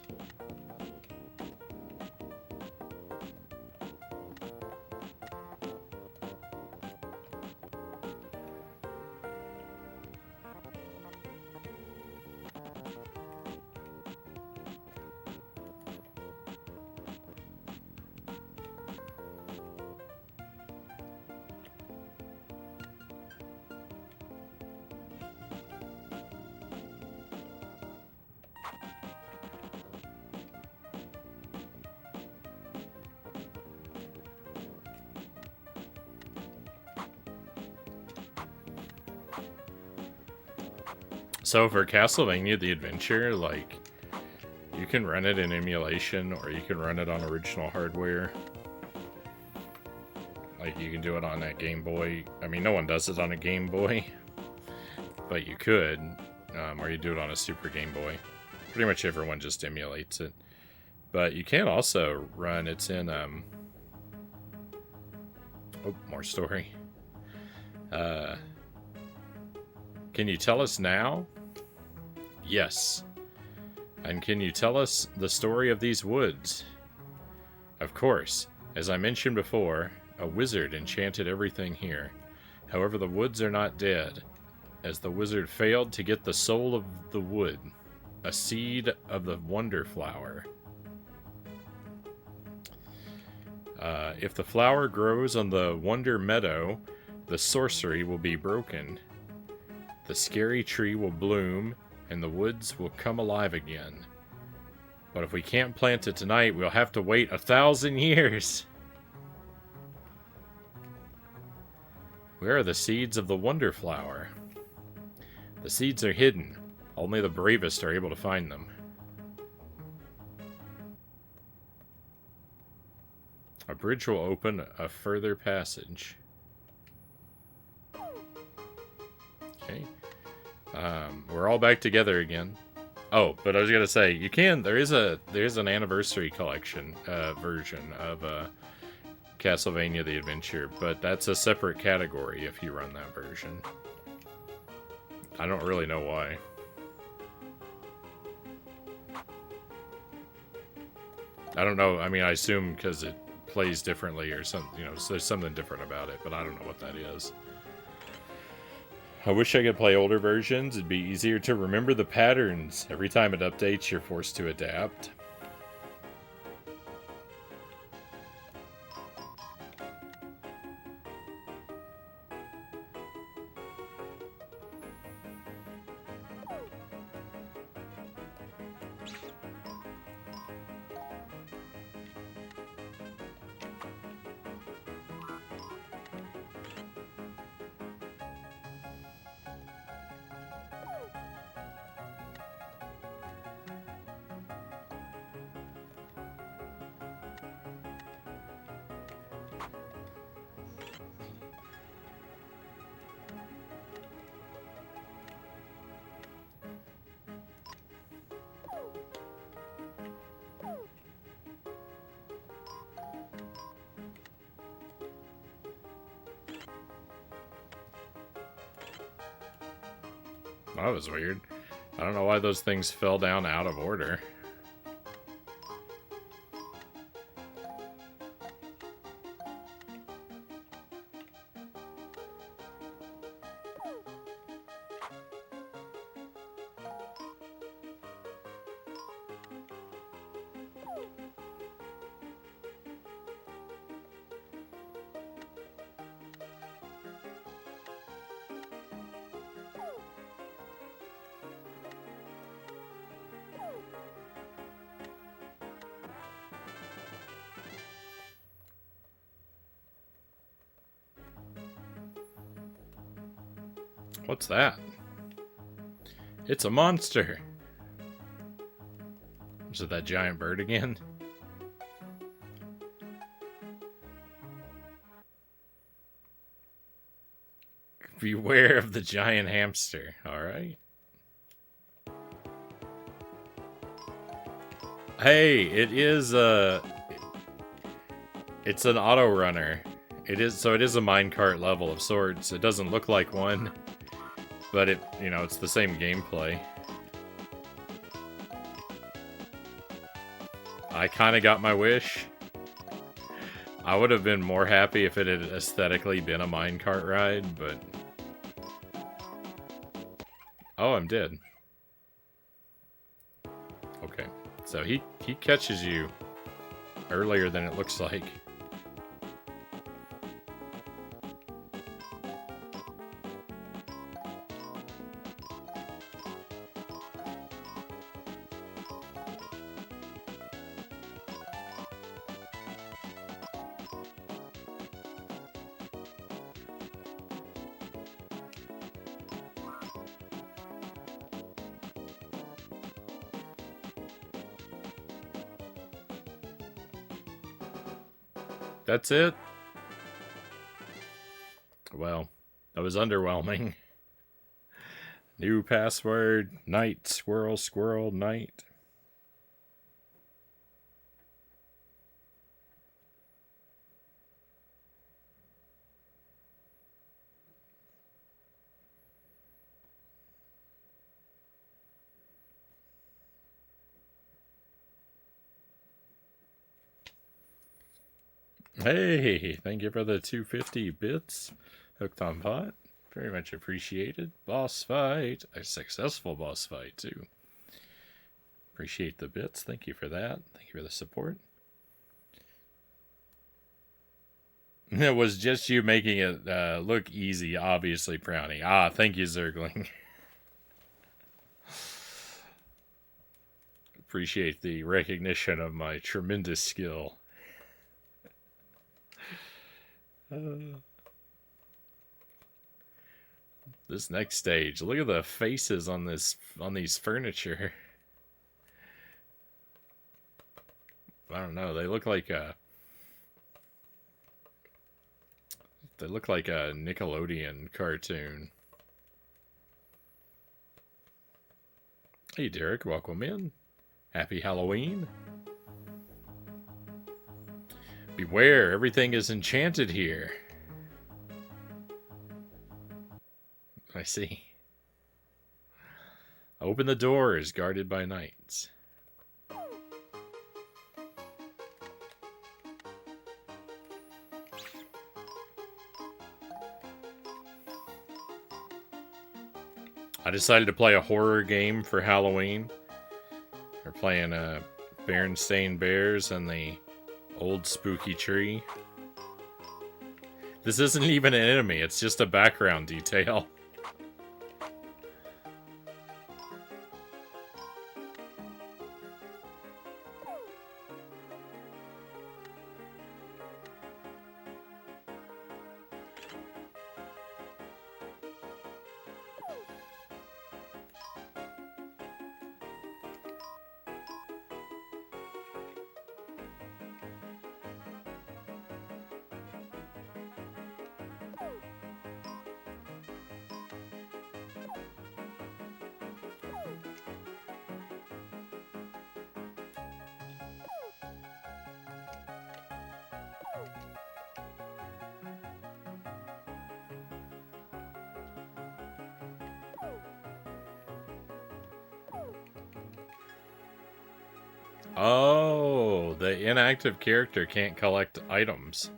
So for Castlevania the Adventure, like, you can run it in emulation or you can run it on original hardware. Like, you can do it on that Game Boy. I mean, no one does it on a Game Boy, but you could, or you do it on a Super Game Boy. Pretty much everyone just emulates it. But you can also run, it's in, oh, more story. Can you tell us now? Yes. And can you tell us the story of these woods? Of course. As I mentioned before, a wizard enchanted everything here. However, the woods are not dead, as the wizard failed to get the soul of the wood, a seed of the wonder flower. If the flower grows on the wonder meadow, the sorcery will be broken. The scary tree will bloom, and the woods will come alive again. But if we can't plant it tonight, we'll have to wait 1,000 years. Where are the seeds of the wonder flower? The seeds are hidden. Only the bravest are able to find them. A bridge will open a further passage. Okay. We're all back together again. Oh, but I was gonna say, you can. There's an anniversary collection version of Castlevania: The Adventure, but that's a separate category if you run that version. I don't really know why. I don't know. I mean, I assume because it plays differently or something. You know, so there's something different about it, but I don't know what that is. I wish I could play older versions. It'd be easier to remember the patterns. Every time it updates, you're forced to adapt. That was weird. I don't know why those things fell down out of order. What's that? It's a monster! Is it that giant bird again? Beware of the giant hamster, alright? Hey, it is it's an auto runner. It is a minecart level of sorts. It doesn't look like one, but it's the same gameplay. I kind of got my wish. I would have been more happy if it had aesthetically been a minecart ride, but... Oh, I'm dead. Okay, so he catches you earlier than it looks like. That's it? Well, that was underwhelming. New password, night, squirrel, squirrel, night. Hey, thank you for the 250 bits. Hooked on pot. Very much appreciated. Boss fight. A successful boss fight, too. Appreciate the bits. Thank you for that. Thank you for the support. It was just you making it look easy, obviously, Frownie. Ah, thank you, Zergling. Appreciate the recognition of my tremendous skill. This next stage, look at the faces on these furniture. I don't know, they look like a Nickelodeon cartoon. Hey Derek, welcome in. Happy Halloween. Beware, everything is enchanted here. I see. Open the door is guarded by knights. I decided to play a horror game for Halloween. We're playing Berenstain Bears and the Old Spooky Tree. This isn't even an enemy, it's just a background detail. Oh, the inactive character can't collect items.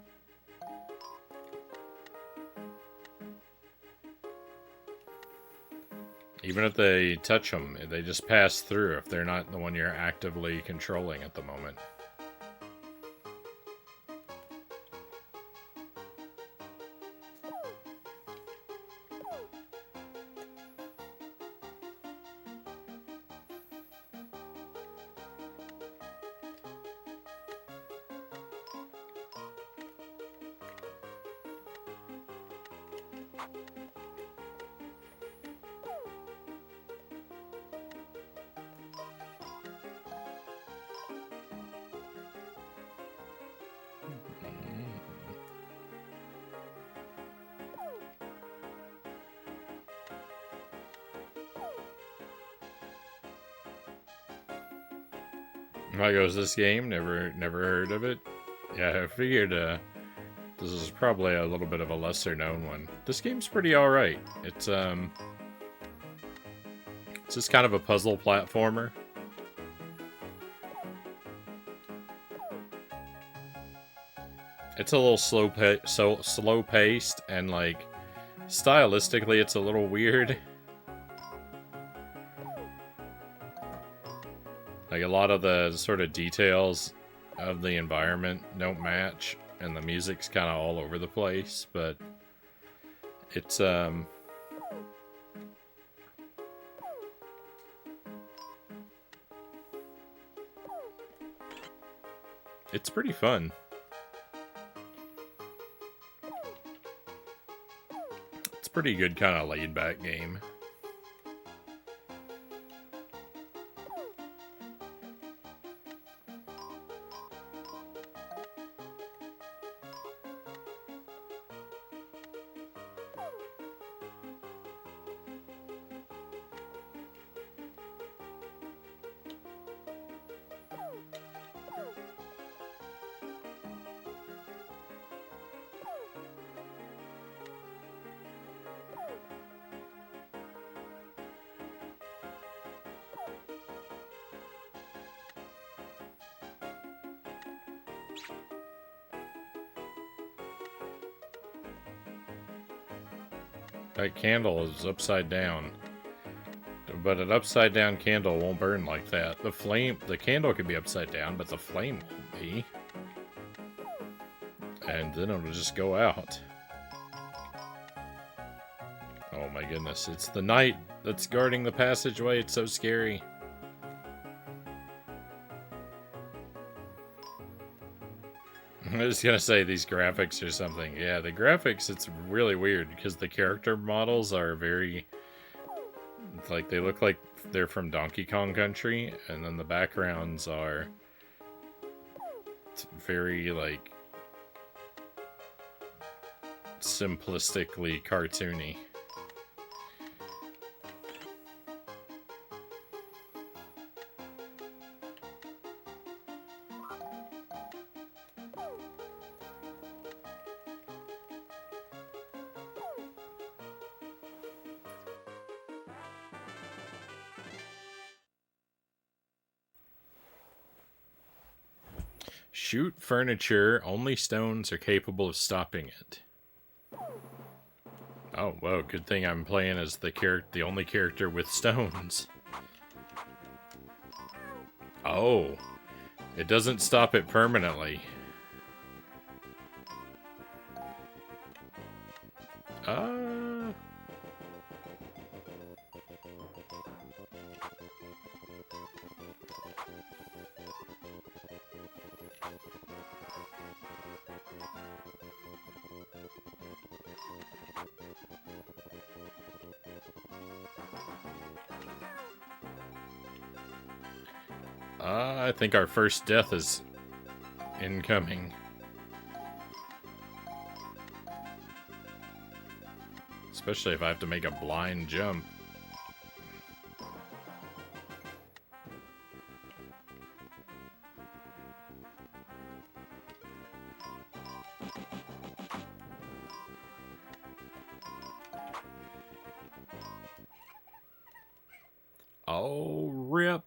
Even if they touch them, they just pass through if they're not the one you're actively controlling at the moment. How goes this game? Never heard of it. Yeah, I figured this is probably a little bit of a lesser known one. This game's pretty alright. It's just kind of a puzzle platformer. It's a little slow paced, and like stylistically it's a little weird. Like, a lot of the sort of details of the environment don't match, and the music's kind of all over the place, but it's it's pretty fun. It's a pretty good kind of laid back game. That candle is upside down. But an upside down candle won't burn like that. The candle can be upside down, but the flame won't be. And then it'll just go out. Oh my goodness, it's the knight that's guarding the passageway. It's so scary. I was gonna say these graphics or something. Yeah, the graphics, it's really weird because the character models are very, like, they look like they're from Donkey Kong Country, and then the backgrounds are very, like, simplistically cartoony. Shoot furniture, only stones are capable of stopping it. Oh, whoa, good thing I'm playing as the only character with stones. Oh, it doesn't stop it permanently. I think our first death is incoming. Especially if I have to make a blind jump. Oh, rip.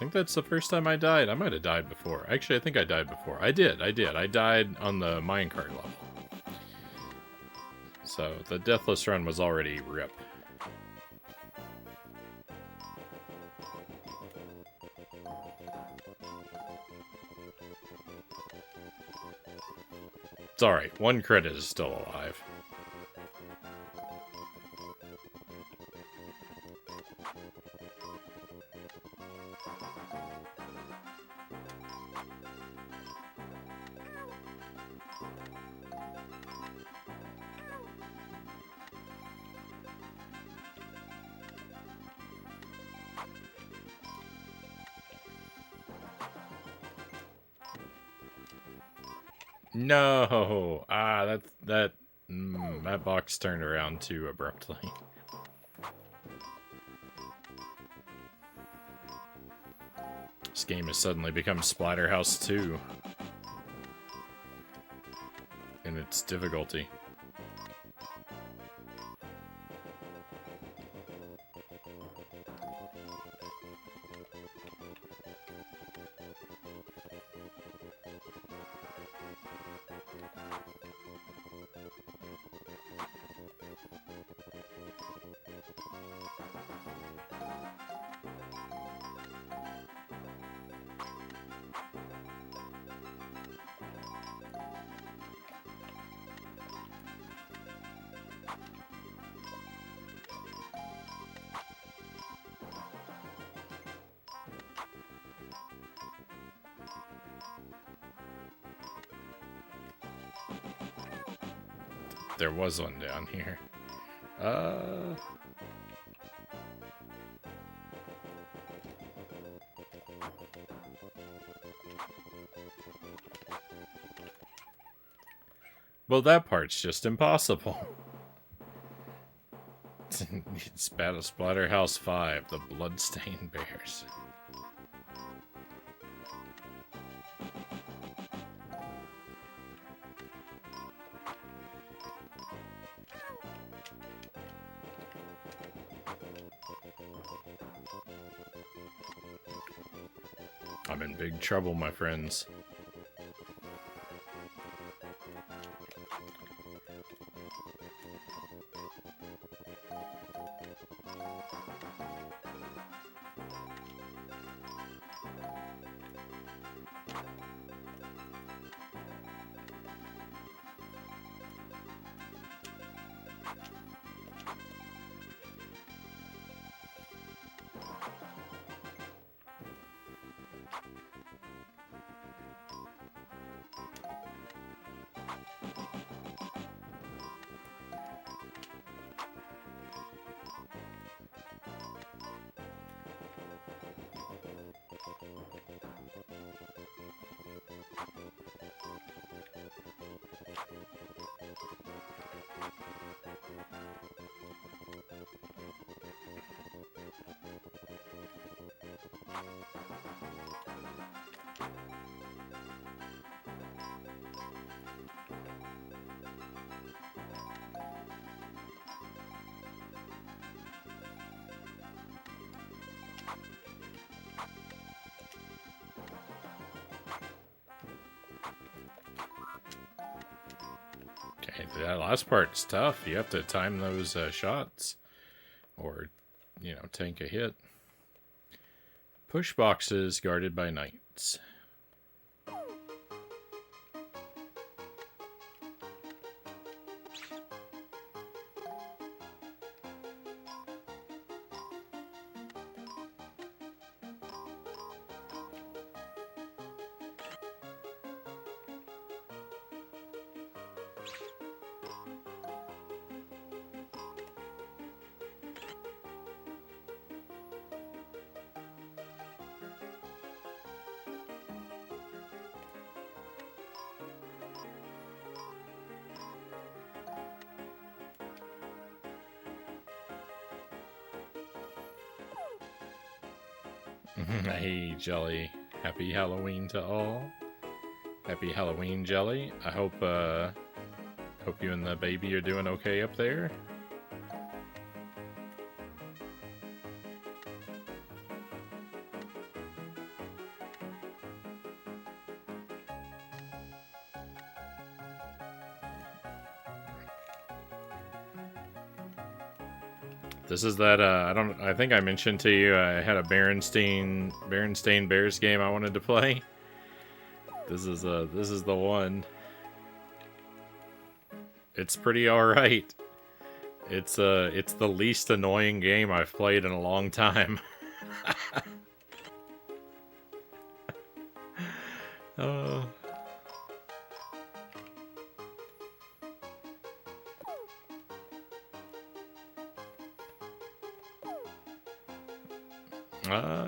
think that's the first time I died. I might have died before. Actually, I think I died before. I did. I died on the minecart level. So, the Deathless Run was already RIP. It's alright. One credit is still alive. No! Ah, that box turned around too abruptly. This game has suddenly become Splatterhouse 2 in its difficulty. There was one down here. Well, that part's just impossible. It's Battle Splatterhouse 5, the Bloodstained Bears. I'm in big trouble, my friends. That last part's tough. You have to time those shots. Or, you know, tank a hit. Push boxes guarded by knights. Hey, Jelly. Happy Halloween to all. Happy Halloween, Jelly. I hope you and the baby are doing okay up there. This is that, I think I mentioned to you I had a Berenstain Bears game I wanted to play. This is the one. It's pretty alright. It's the least annoying game I've played in a long time.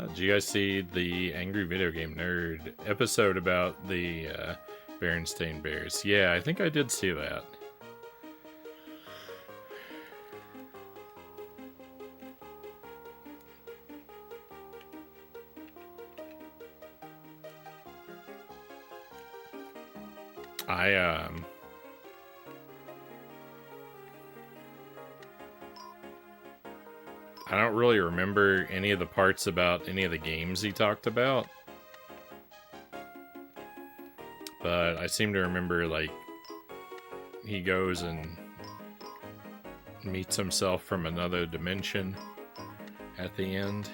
Did you guys see the Angry Video Game Nerd episode about the Berenstain Bears? Yeah, I think I did see that. I don't really remember any of the parts about any of the games he talked about. But I seem to remember, like, he goes and meets himself from another dimension at the end.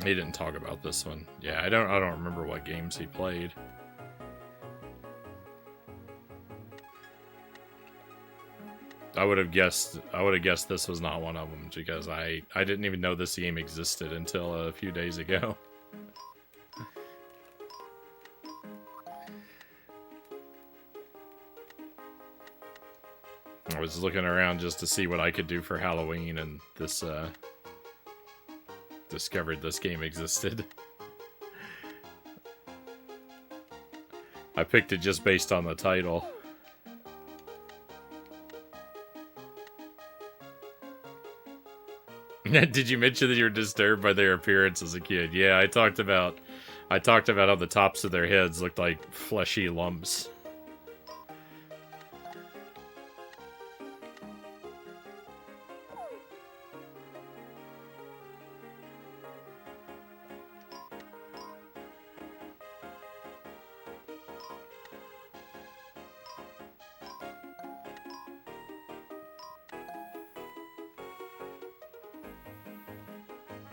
He didn't talk about this one. Yeah, I don't remember what games he played. I would have guessed this was not one of them because I didn't even know this game existed until a few days ago. I was looking around just to see what I could do for Halloween, and this discovered this game existed. I picked it just based on the title. Did you mention that you were disturbed by their appearance as a kid? Yeah, I talked about how the tops of their heads looked like fleshy lumps.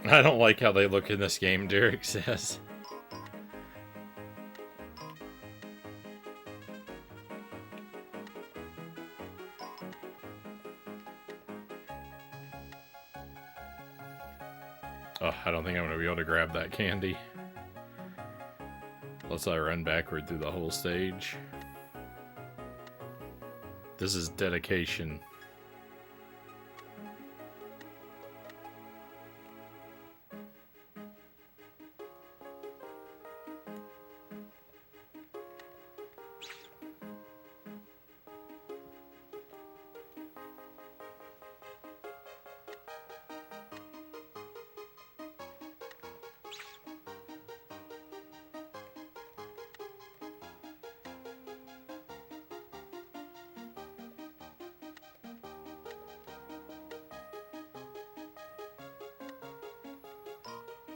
I don't like how they look in this game, Derek says. Oh, I don't think I'm going to be able to grab that candy. Unless I run backward through the whole stage. This is dedication.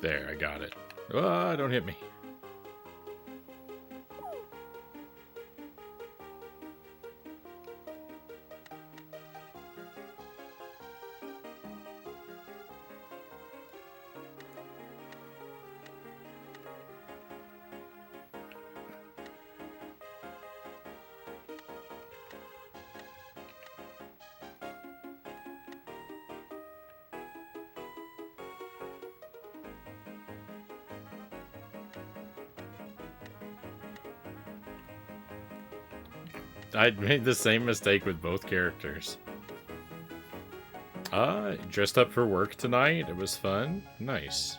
There, I got it. Ah, don't hit me. I made the same mistake with both characters. Dressed up for work tonight. It was fun. Nice.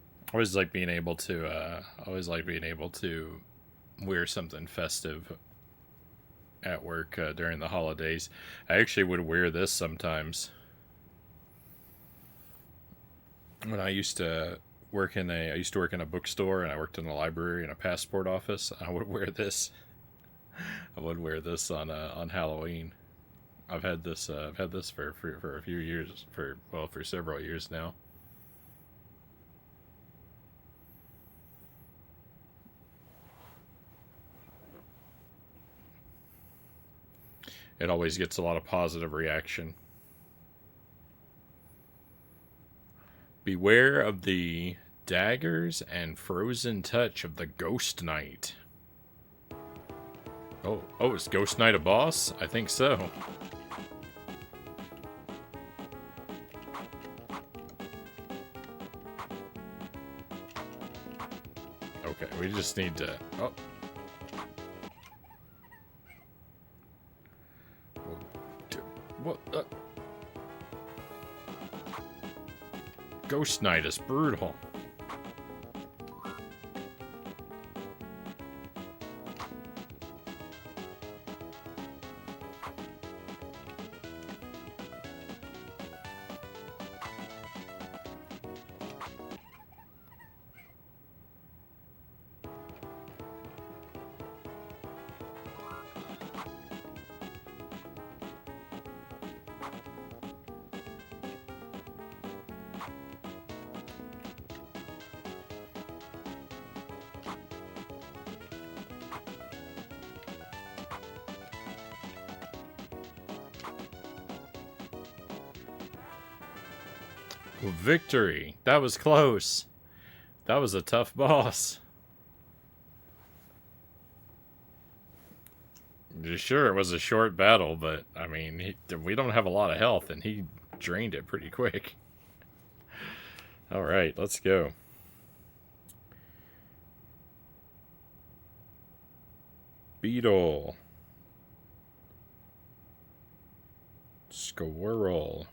I always like being able to, wear something festive at work during the holidays. I actually would wear this sometimes. When I used to I used to work in a bookstore, and I worked in a library and a passport office. I would wear this. I would wear this on Halloween. I've had this for a few years, for several years now. It always gets a lot of positive reaction. Beware of the daggers and frozen touch of the Ghost Knight. Oh, is Ghost Knight a boss? I think so. Okay, we just need to... Oh. What? Ghost Knight is brutal. Victory! That was close. That was a tough boss. Sure, it was a short battle, but, I mean, we don't have a lot of health, and he drained it pretty quick. Alright, let's go. Beetle. Squirrel.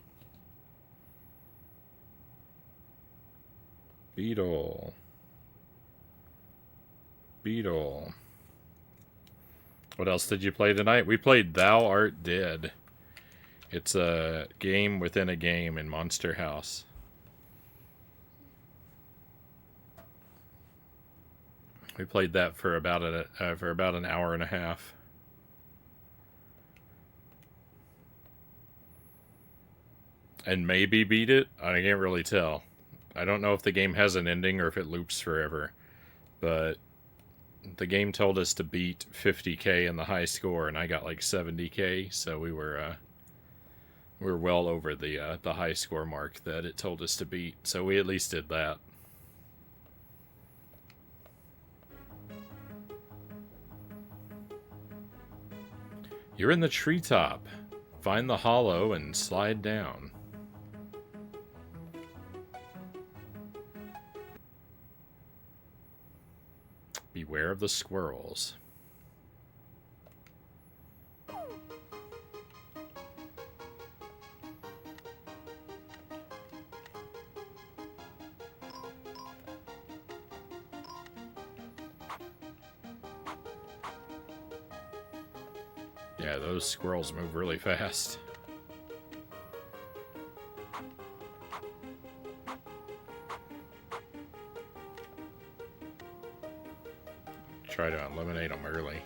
Beetle. Beetle. What else did you play tonight? We played Thou Art Dead. It's a game within a game in Monster House. We played that for about an hour and a half. And maybe beat it? I can't really tell. I don't know if the game has an ending or if it loops forever. But the game told us to beat 50k in the high score, and I got like 70k, so we were well over the high score mark that it told us to beat. So we at least did that. You're in the treetop. Find the hollow and slide down. Beware of the squirrels. Yeah, those squirrels move really fast. Try to eliminate them early.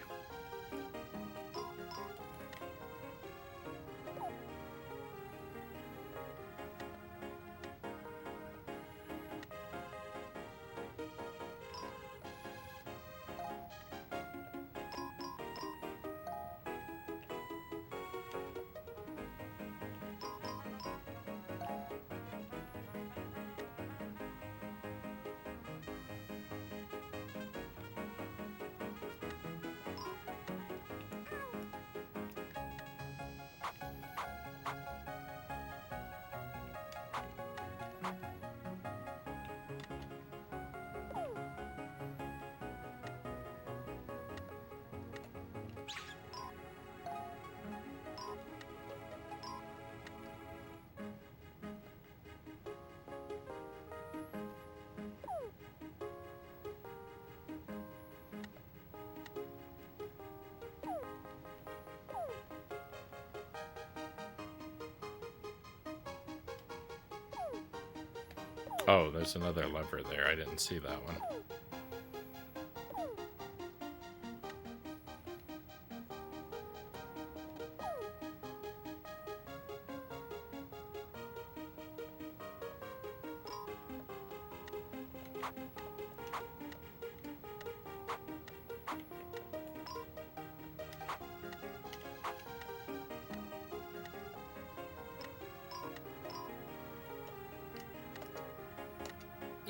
Oh, there's another lever there. I didn't see that one.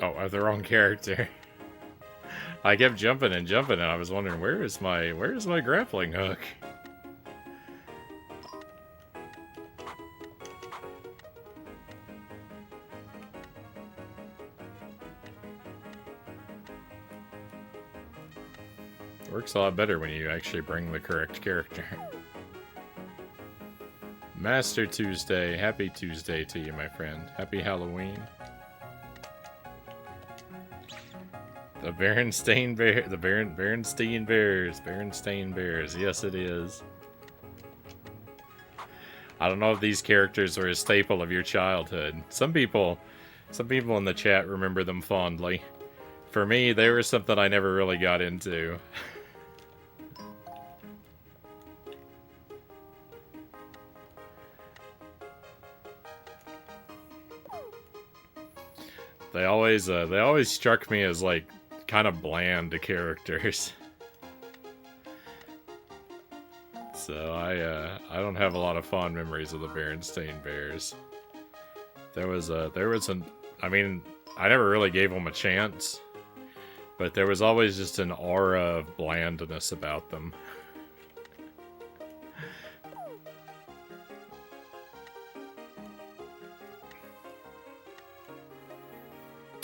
Oh, I'm the wrong character. I kept jumping and jumping, and I was wondering where is my grappling hook? It works a lot better when you actually bring the correct character. Master Tuesday, happy Tuesday to you, my friend. Happy Halloween. The Berenstain Bear, the Berenstain Bears. Yes, it is. I don't know if these characters are a staple of your childhood. Some people in the chat remember them fondly. For me, they were something I never really got into. They always struck me as like kind of bland characters. So I don't have a lot of fond memories of the Berenstain Bears. I mean, I never really gave them a chance, but there was always just an aura of blandness about them.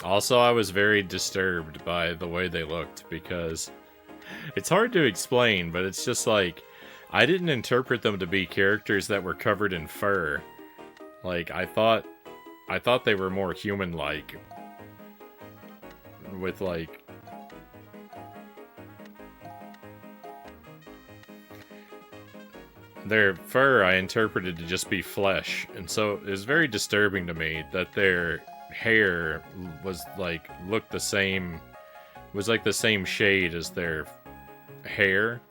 Also, I was very disturbed by the way they looked, because it's hard to explain, but it's just like, I didn't interpret them to be characters that were covered in fur. Like, I thought they were more human-like. With, like... Their fur I interpreted to just be flesh, and so it was very disturbing to me that their hair was like looked the same, was like the same shade as their hair.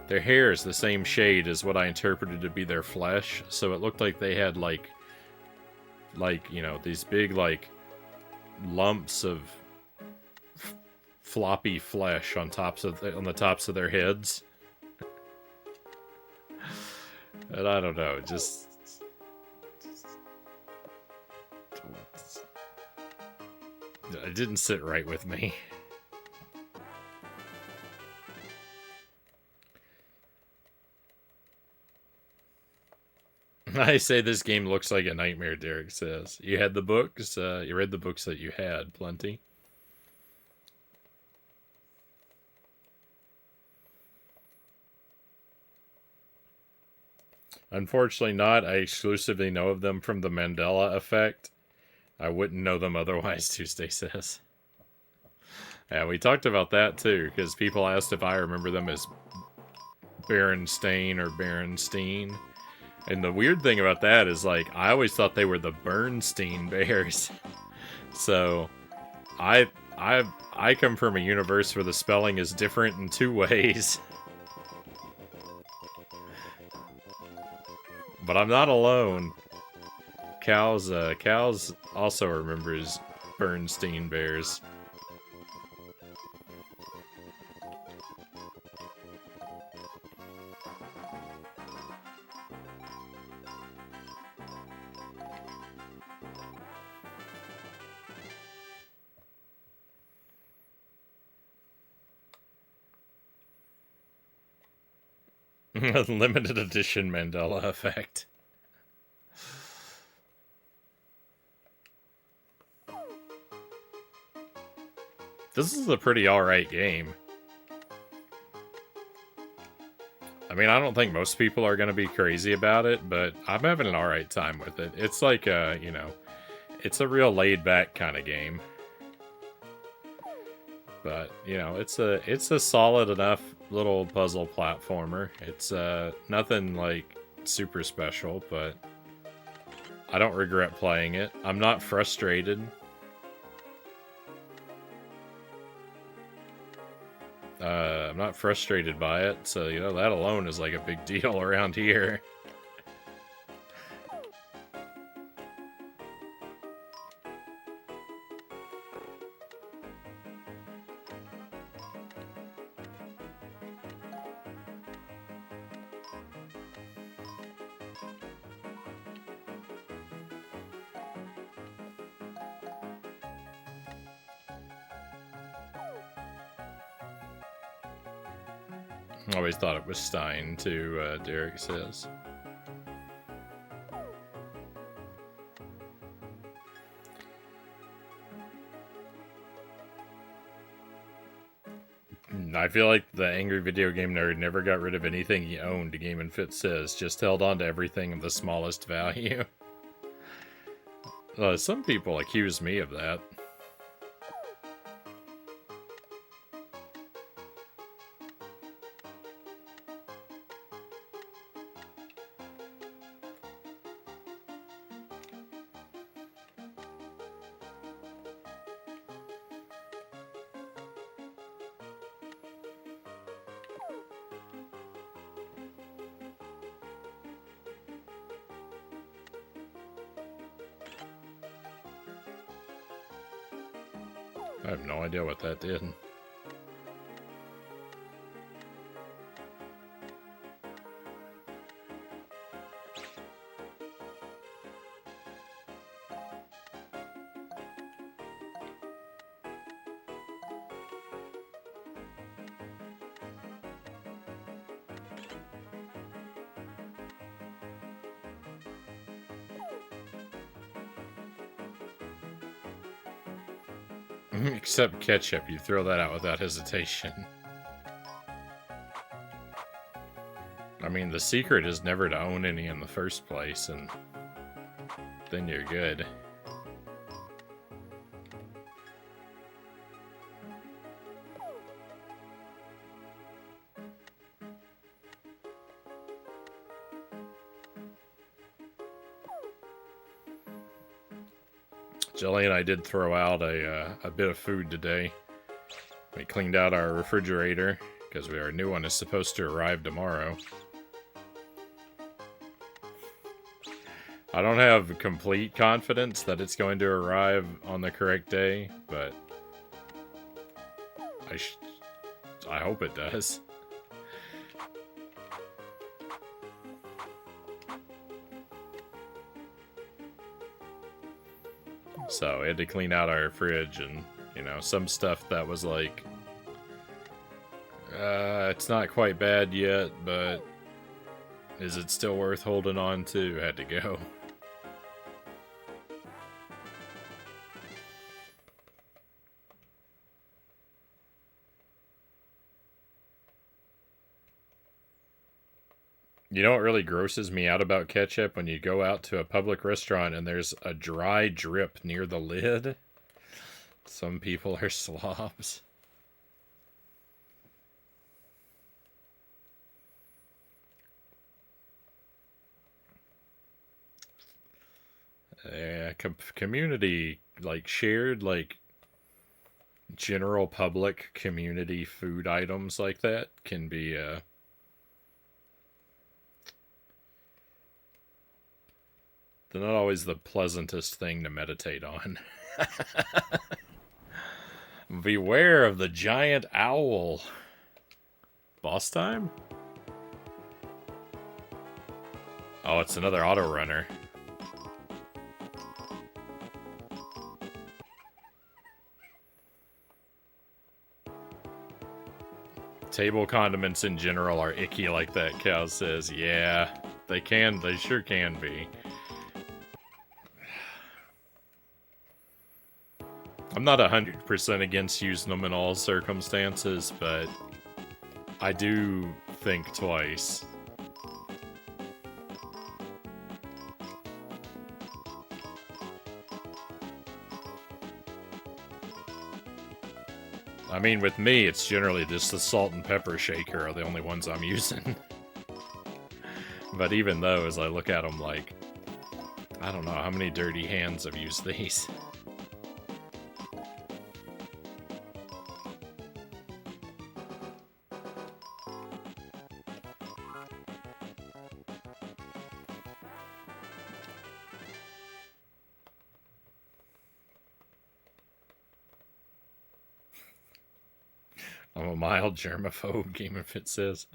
Their hair is the same shade as what I interpreted to be their flesh, so it looked like they had like you know, these big like lumps of floppy flesh on the tops of their heads. And I don't know, just it didn't sit right with me. I say this game looks like a nightmare, Derek says. You had the books? You read the books that you had, plenty. Unfortunately not. I exclusively know of them from the Mandela effect. I wouldn't know them otherwise, Tuesday says. Yeah, we talked about that too, because people asked if I remember them as Berenstain or Berenstain. And the weird thing about that is, like, I always thought they were the Berenstain Bears. So, I come from a universe where the spelling is different in two ways. But I'm not alone. Cows also remembers Berenstain Bears. Limited edition Mandela effect. This is a pretty alright game. I mean, I don't think most people are going to be crazy about it, but I'm having an alright time with it. It's like a, you know, it's a real laid-back kind of game. But, you know, it's a solid enough little puzzle platformer. It's nothing like super special, but I don't regret playing it. I'm not frustrated. I'm not frustrated by it, so, you know, that alone is like a big deal around here. I always thought it was Stein, too, Derek says. I feel like the angry video game nerd never got rid of anything he owned, Game and Fit says, just held on to everything of the smallest value. Some people accuse me of that. I have no idea what that did. Except ketchup, you throw that out without hesitation. I mean, the secret is never to own any in the first place, and then you're good. Jelly and I did throw out a bit of food today. We cleaned out our refrigerator, because our new one is supposed to arrive tomorrow. I don't have complete confidence that it's going to arrive on the correct day, but I hope it does. So we had to clean out our fridge, and, you know, some stuff that was like, it's not quite bad yet, but is it still worth holding on to? Had to go. You know what really grosses me out about ketchup? When you go out to a public restaurant and there's a dry drip near the lid. Some people are slobs. Yeah, community, like, shared, like, general public community food items like that can be, they're not always the pleasantest thing to meditate on. Beware of the giant owl. Boss time? Oh, it's another auto runner. Table condiments in general are icky like that, Cow says. Yeah, they sure can be. I'm not 100% against using them in all circumstances, but I do think twice. I mean, with me, it's generally just the salt and pepper shaker are the only ones I'm using. But even those, I look at them like, I don't know how many dirty hands have used these. I'm a mild germaphobe, Game of It says.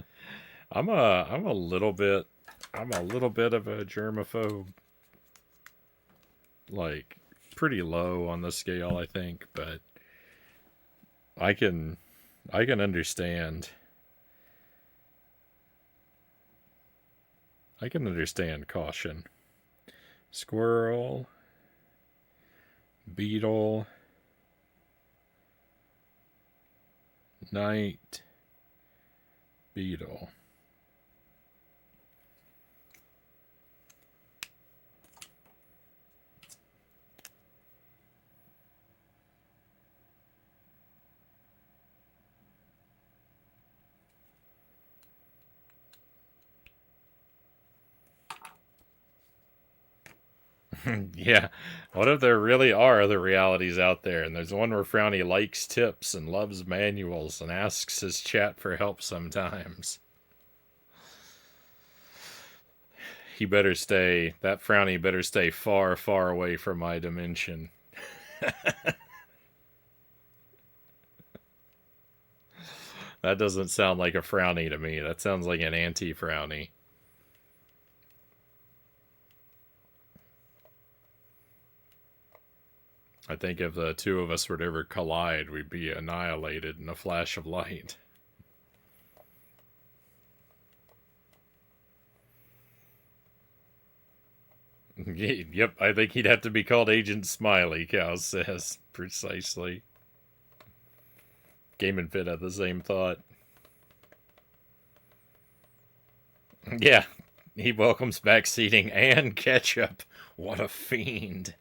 I'm a little bit of a germaphobe. Like pretty low on the scale, I think, but I can understand. I can understand caution. Squirrel, beetle, night, beetle. Yeah, what if there really are other realities out there? And there's one where Frownie likes tips and loves manuals and asks his chat for help sometimes. He better stay, that Frownie better stay far, far away from my dimension. That doesn't sound like a Frownie to me. That sounds like an anti-Frownie. I think if the two of us were to ever collide, we'd be annihilated in a flash of light. Yep, I think he'd have to be called Agent Smiley, Cow says. Precisely. Game and Fit had the same thought. Yeah, he welcomes backseating and ketchup. What a fiend.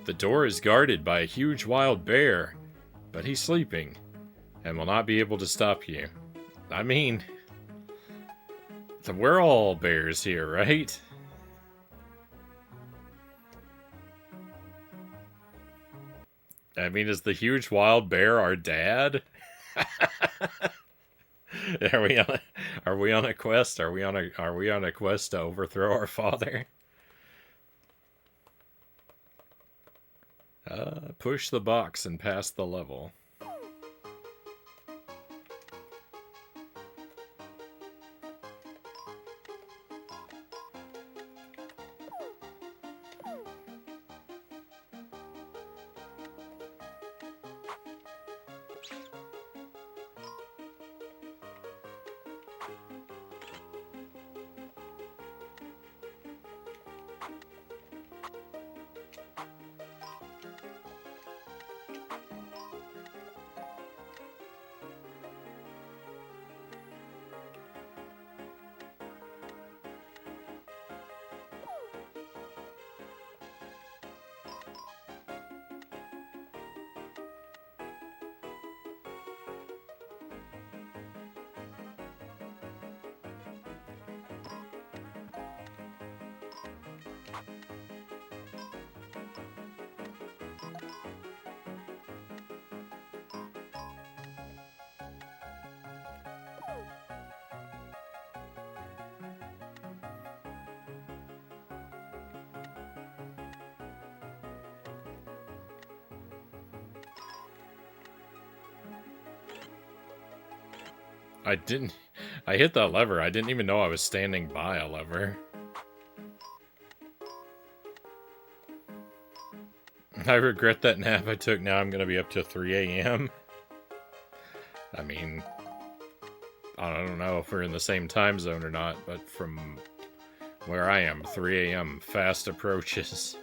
The door is guarded by a huge wild bear, but he's sleeping and will not be able to stop you. I mean, we're all bears here, right? I mean, is the huge wild bear our dad? Are we on a quest? Are we on a quest to overthrow our father? Push the box and pass the level. I hit that lever. I didn't even know I was standing by a lever. I regret that nap I took. Now I'm going to be up to 3 a.m. I mean, I don't know if we're in the same time zone or not, but from where I am, 3 a.m. fast approaches.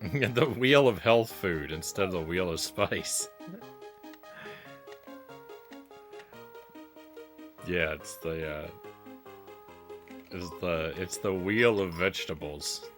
The wheel of health food instead of the wheel of spice. Yeah, it's the wheel of vegetables.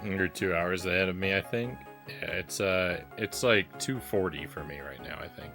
You're 2 hours ahead of me, I think. Yeah, it's like 2:40 for me right now, I think.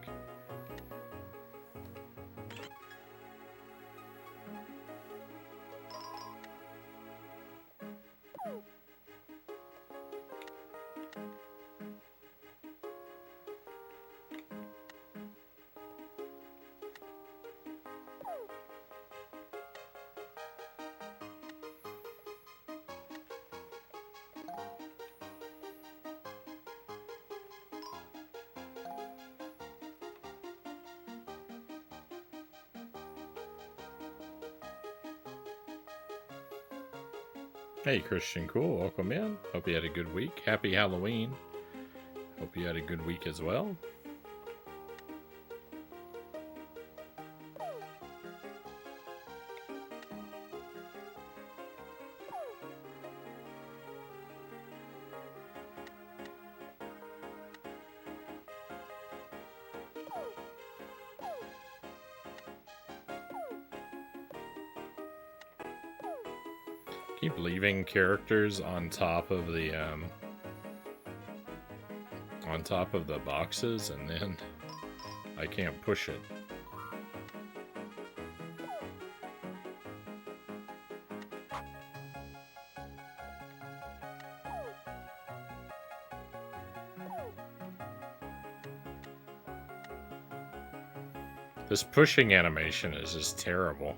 Hey, Christian Cool, welcome in. Hope you had a good week. Happy Halloween. Hope you had a good week as well. Keep leaving characters on top of the boxes, and then I can't push it. This pushing animation is just terrible.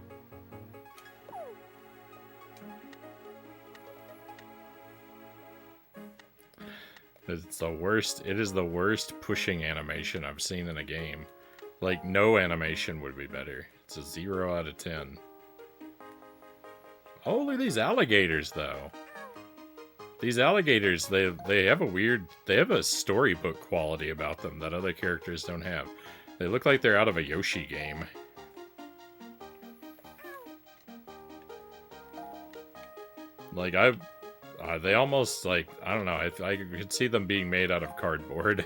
It's the worst. It is the worst pushing animation I've seen in a game. Like, no animation would be better. It's a 0 out of 10. Oh, look at these alligators, though. These alligators, they have a storybook quality about them that other characters don't have. They look like they're out of a Yoshi game. Like, they almost, like, I don't know, I could see them being made out of cardboard.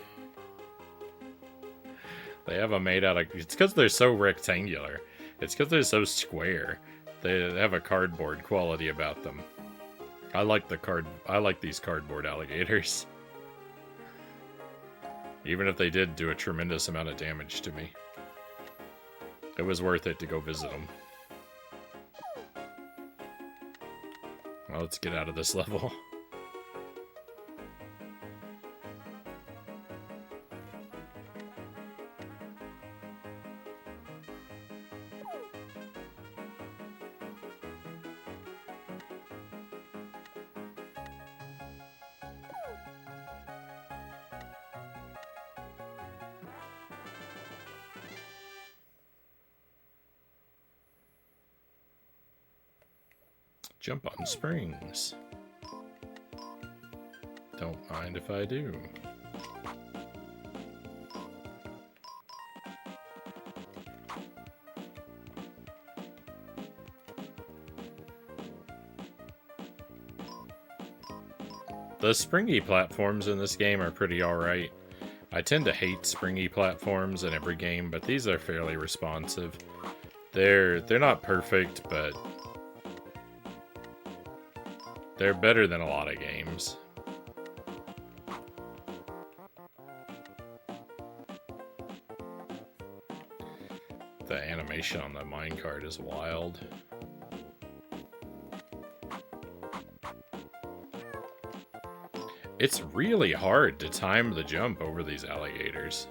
They have them made out of, it's because they're so rectangular. It's because they're so square. They have a cardboard quality about them. I like these cardboard alligators. Even if they did do a tremendous amount of damage to me. It was worth it to go visit them. Well, let's get out of this level. Jump on springs. Don't mind if I do. The springy platforms in this game are pretty alright. I tend to hate springy platforms in every game, but these are fairly responsive. They're not perfect, but they're better than a lot of games. The animation on the minecart is wild. It's really hard to time the jump over these alligators.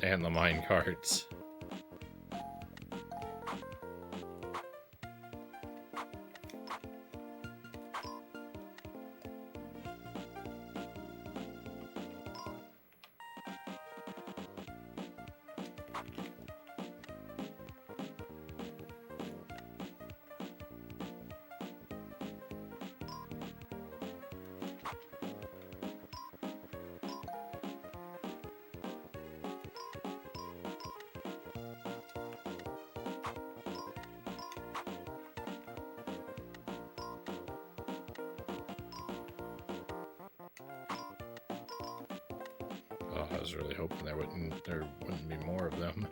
And the minecarts. Oh, I was really hoping there wouldn't be more of them.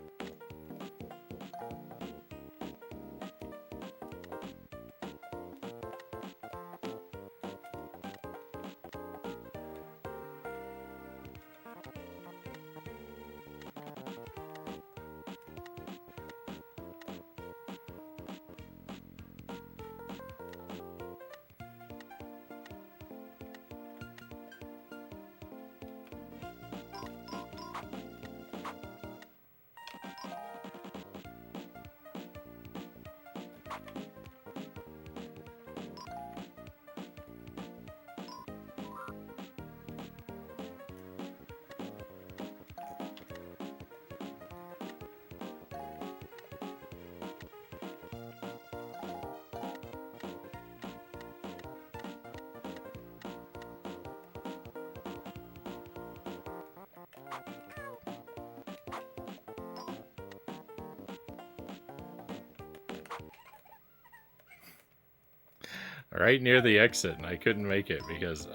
Right near the exit, and I couldn't make it because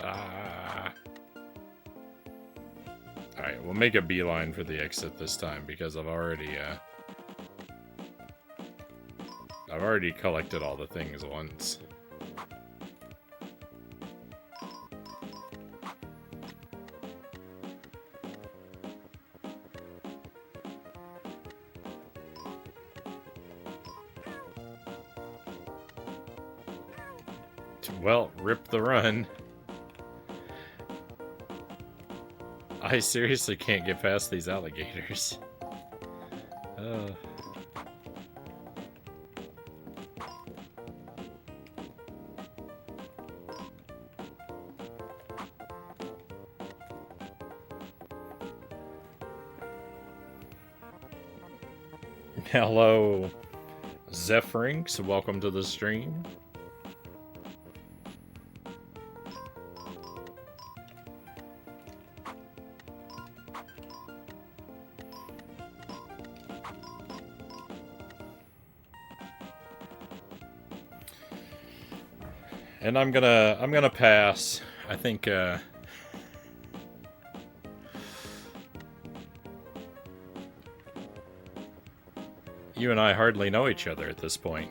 Alright, we'll make a beeline for the exit this time because I've already collected all the things once. Well, rip the run. I seriously can't get past these alligators. Hello, Zephrinks. Welcome to the stream. And I'm gonna pass. I think you and I hardly know each other at this point.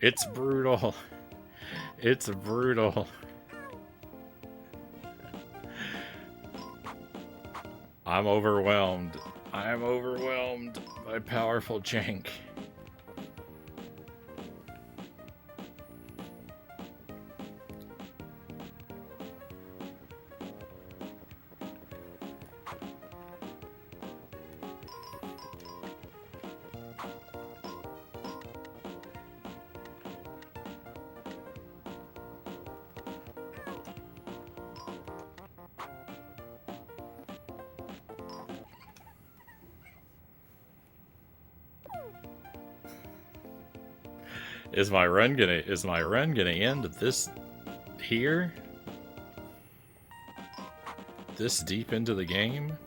It's brutal. It's brutal. I'm overwhelmed. I'm overwhelmed by powerful jank. Is my run gonna end at this here? This deep into the game?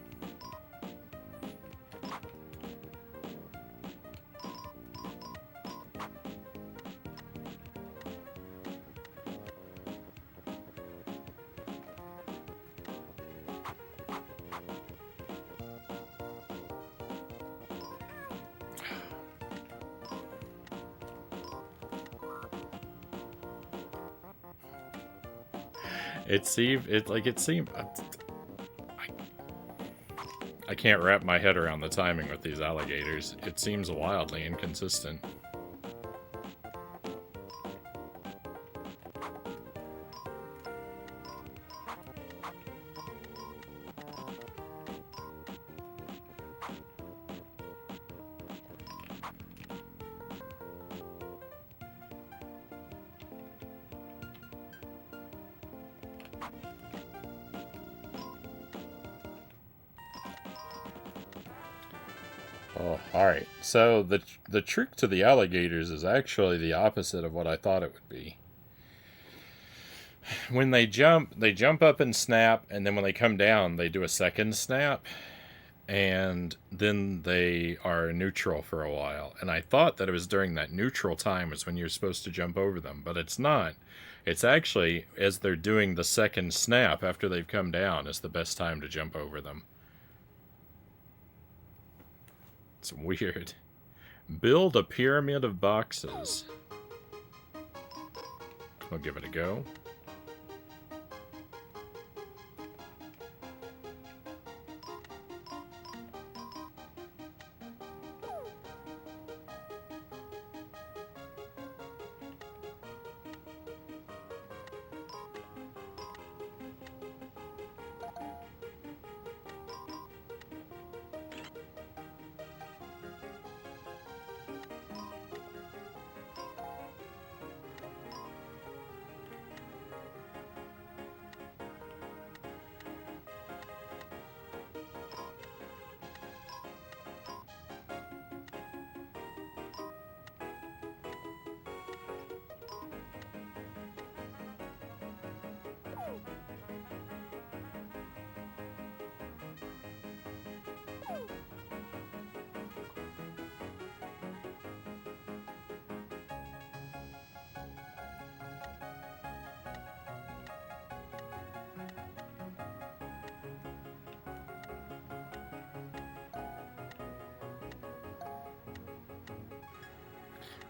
It seemed. I can't wrap my head around the timing with these alligators. It seems wildly inconsistent. Oh, alright. So the trick to the alligators is actually the opposite of what I thought it would be. When they jump up and snap, and then when they come down, they do a second snap, and then they are neutral for a while. And I thought that it was during that neutral time is when you're supposed to jump over them, but it's not. It's actually as they're doing the second snap after they've come down is the best time to jump over them. It's weird. Build a pyramid of boxes. We'll give it a go.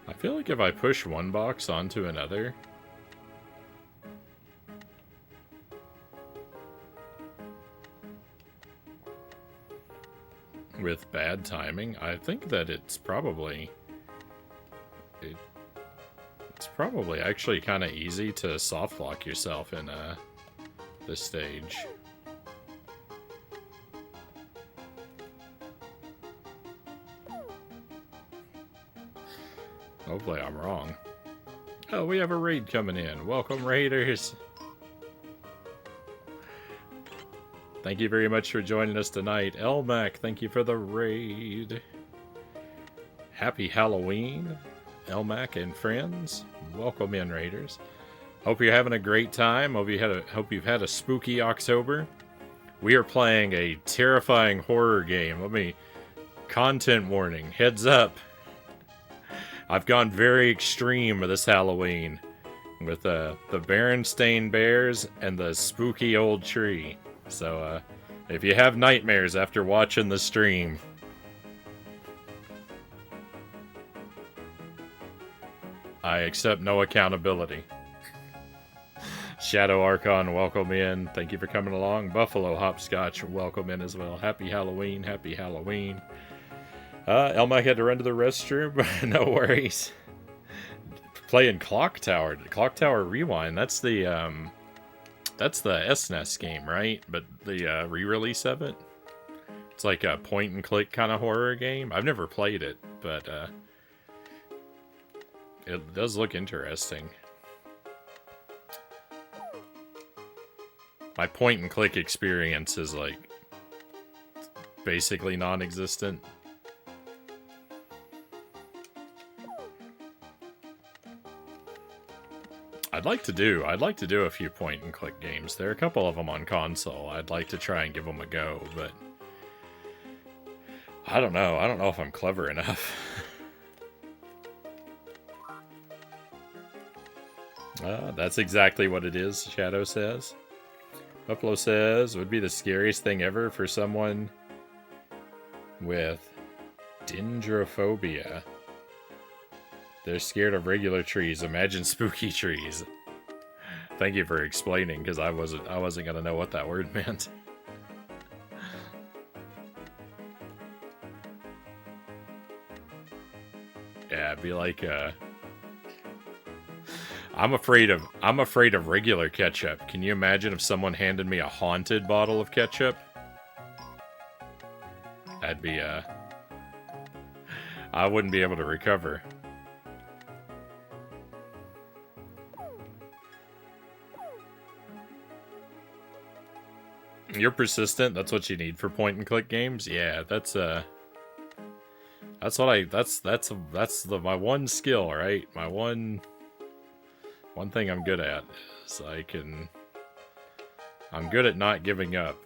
I feel like if I push one box onto another, with bad timing, I think that it's probably actually kind of easy to soft lock yourself in this stage. Hopefully I'm wrong. Oh, we have a raid coming in. Welcome, raiders. Thank you very much for joining us tonight. Elmac, thank you for the raid. Happy Halloween, Elmac and friends. Welcome in, raiders. Hope you're having a great time. Hope you've had a spooky October. We are playing a terrifying horror game. Content warning. Heads up. I've gone very extreme this Halloween with the Berenstain bears and the spooky old tree. So if you have nightmares after watching the stream, I accept no accountability. Shadow Archon, welcome in. Thank you for coming along. Buffalo Hopscotch, welcome in as well. Happy Halloween, happy Halloween. Elmike had to run to the restroom. No worries. Playing Clock Tower. Clock Tower Rewind. That's the SNES game, right? But the re-release of it. It's like a point-and-click kind of horror game. I've never played it, but it does look interesting. My point-and-click experience is like basically non-existent. I'd like to do a few point-and-click games. There are a couple of them on console. I'd like to try and give them a go, but I don't know. I don't know if I'm clever enough. That's exactly what it is, Shadow says. Uplo says, would be the scariest thing ever for someone with dendrophobia. They're scared of regular trees. Imagine spooky trees. Thank you for explaining, because I wasn't gonna know what that word meant. Yeah, it'd be like I'm afraid of regular ketchup. Can you imagine if someone handed me a haunted bottle of ketchup? That'd be I wouldn't be able to recover. You're persistent, that's what you need for point-and-click games? Yeah, that's That's what my one skill, right? My one thing I'm good at is I'm good at not giving up.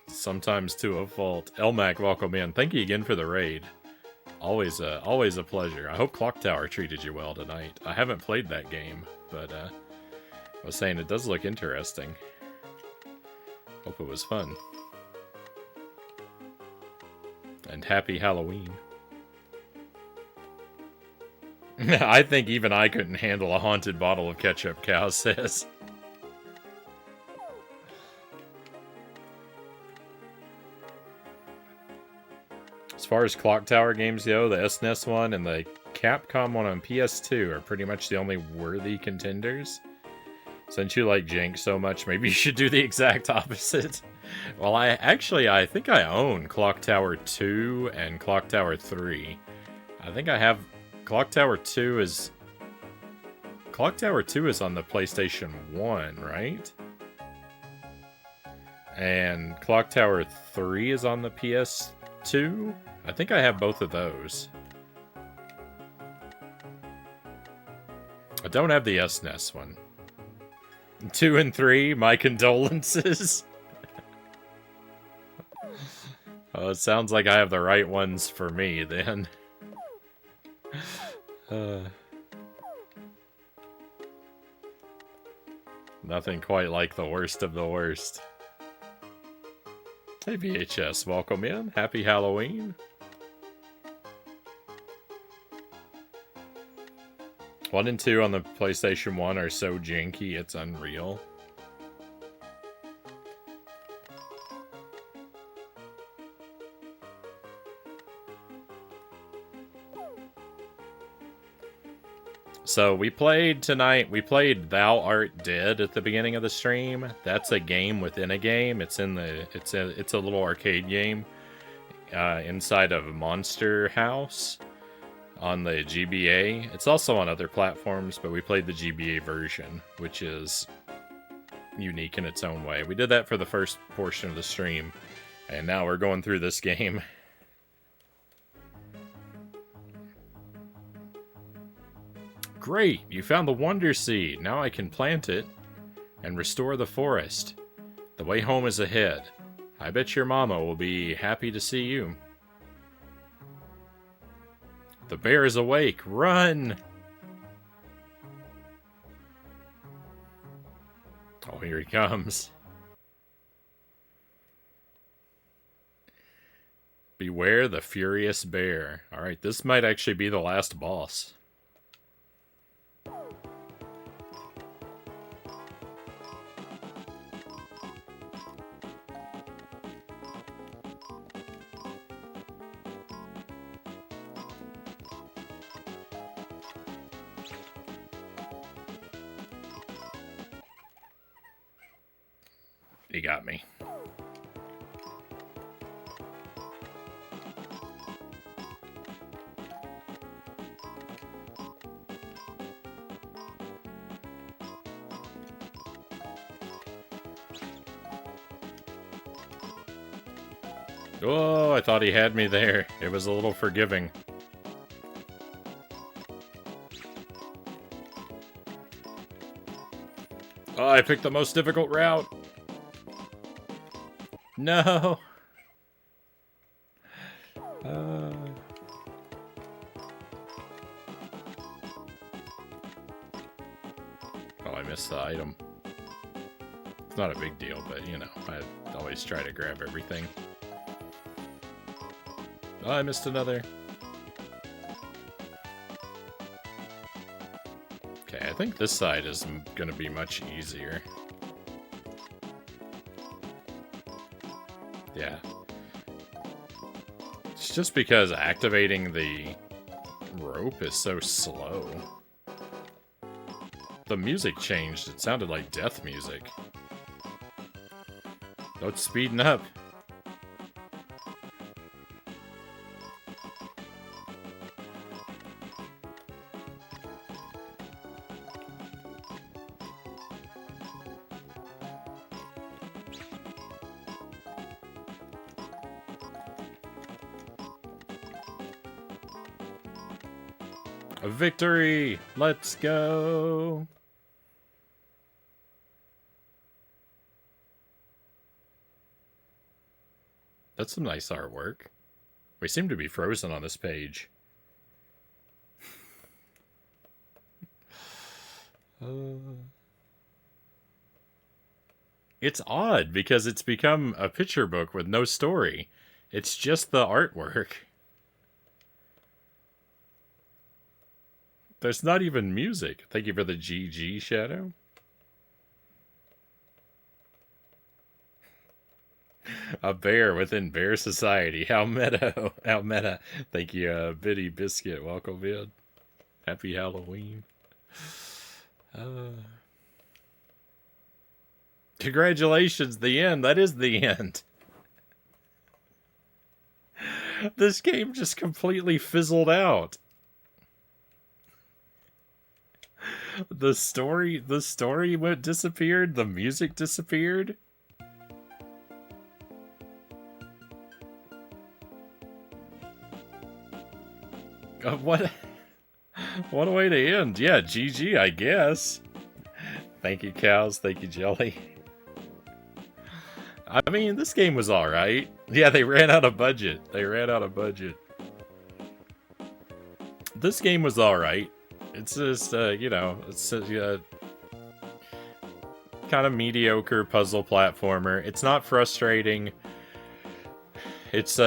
Sometimes to a fault. Elmac, welcome in. Thank you again for the raid. Always a pleasure. I hope Clock Tower treated you well tonight. I haven't played that game, but I was saying it does look interesting. Hope it was fun. And happy Halloween. I think even I couldn't handle a haunted bottle of ketchup, Cow says. As far as Clock Tower games go, the SNES one and the Capcom one on PS2 are pretty much the only worthy contenders. Since you like Jank so much, maybe you should do the exact opposite. Well, I think I own Clock Tower 2 and Clock Tower 3. I think I have... Clock Tower 2 is on the PlayStation 1, right? And Clock Tower 3 is on the PS2? I think I have both of those. I don't have the SNES one. 2 and 3, my condolences. Oh, it sounds like I have the right ones for me, then. Nothing quite like the worst of the worst. Hey VHS, welcome in. Happy Halloween. 1 and 2 on the PlayStation 1 are so janky, it's unreal. So we played tonight, we played Thou Art Dead at the beginning of the stream. That's a game within a game. It's a little arcade game inside of Monster House on the GBA. It's also on other platforms, but we played the GBA version, which is unique in its own way. We did that for the first portion of the stream, and now we're going through this game. Great! You found the Wonder Seed! Now I can plant it and restore the forest. The way home is ahead. I bet your mama will be happy to see you. The bear is awake! Run! Oh, here he comes. Beware the furious bear. Alright, this might actually be the last boss. He got me. Oh, I thought he had me there. It was a little forgiving. Oh, I picked the most difficult route. No. Oh, I missed the item. It's not a big deal, but you know, I always try to grab everything. Oh, I missed another. Okay, I think this side is going to be much easier. Yeah. It's just because activating the rope is so slow. The music changed. It sounded like death music. Oh, it's speeding up. A victory! Let's go! That's some nice artwork. We seem to be frozen on this page. It's odd because it's become a picture book with no story. It's just the artwork. There's not even music. Thank you for the GG, Shadow. A bear within Bear Society. How meta. How meta. Thank you, Biddy Biscuit. Welcome in. Happy Halloween. Congratulations, the end. That is the end. This game just completely fizzled out. The story disappeared. The music disappeared. What a way to end. Yeah, GG, I guess. Thank you, cows. Thank you, Jelly. I mean, this game was alright. Yeah, they ran out of budget. This game was alright. It's just, you know, it's a kind of mediocre puzzle platformer. It's not frustrating. It's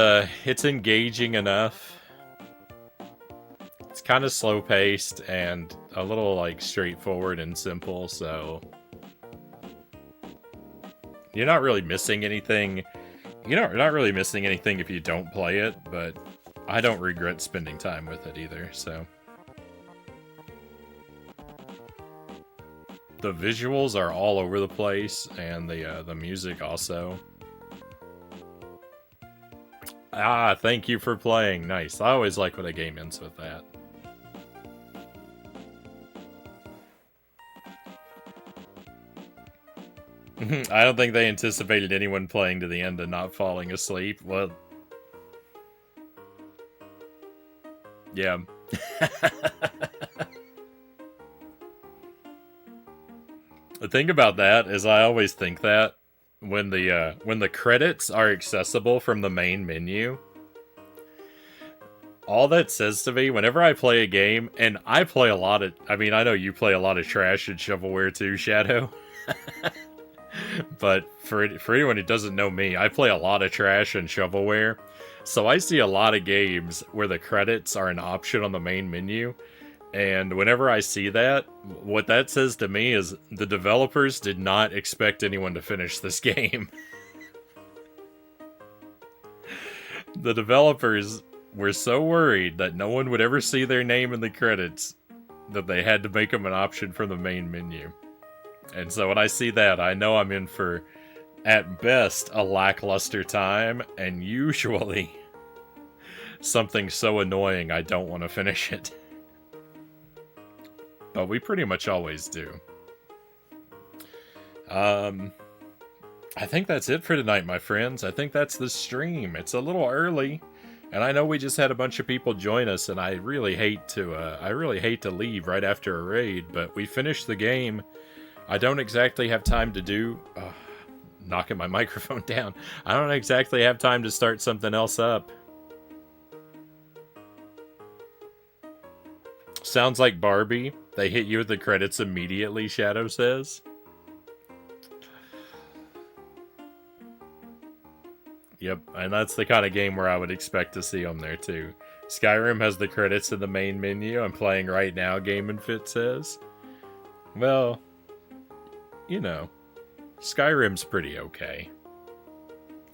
engaging enough. It's kind of slow-paced and a little, like, straightforward and simple, so you're not really missing anything. You're not really missing anything if you don't play it, but I don't regret spending time with it either, so. The visuals are all over the place, and the music also. Ah, thank you for playing. Nice. I always like when a game ends with that. I don't think they anticipated anyone playing to the end and not falling asleep. Well, yeah. The thing about that is I always think that when the credits are accessible from the main menu, all that says to me whenever I play a game, and I play a lot of, I mean, I know you play a lot of trash and shovelware too, Shadow. But for anyone who doesn't know me, I play a lot of trash and shovelware. So I see a lot of games where the credits are an option on the main menu. And whenever I see that, what that says to me is the developers did not expect anyone to finish this game. The developers were so worried that no one would ever see their name in the credits that they had to make them an option from the main menu. And so when I see that, I know I'm in for, at best, a lackluster time, and usually something so annoying I don't want to finish it. But we pretty much always do. I think that's it for tonight, my friends. I think that's the stream. It's a little early, and I know we just had a bunch of people join us, and I really hate to leave right after a raid, but we finished the game. I don't exactly have time to do... knocking my microphone down. I don't exactly have time to start something else up. Sounds like Barbie. They hit you with the credits immediately, Shadow says. Yep, and that's the kind of game where I would expect to see them there too. Skyrim has the credits in the main menu. I'm playing right now, Game and Fit says. Well... you know, Skyrim's pretty okay.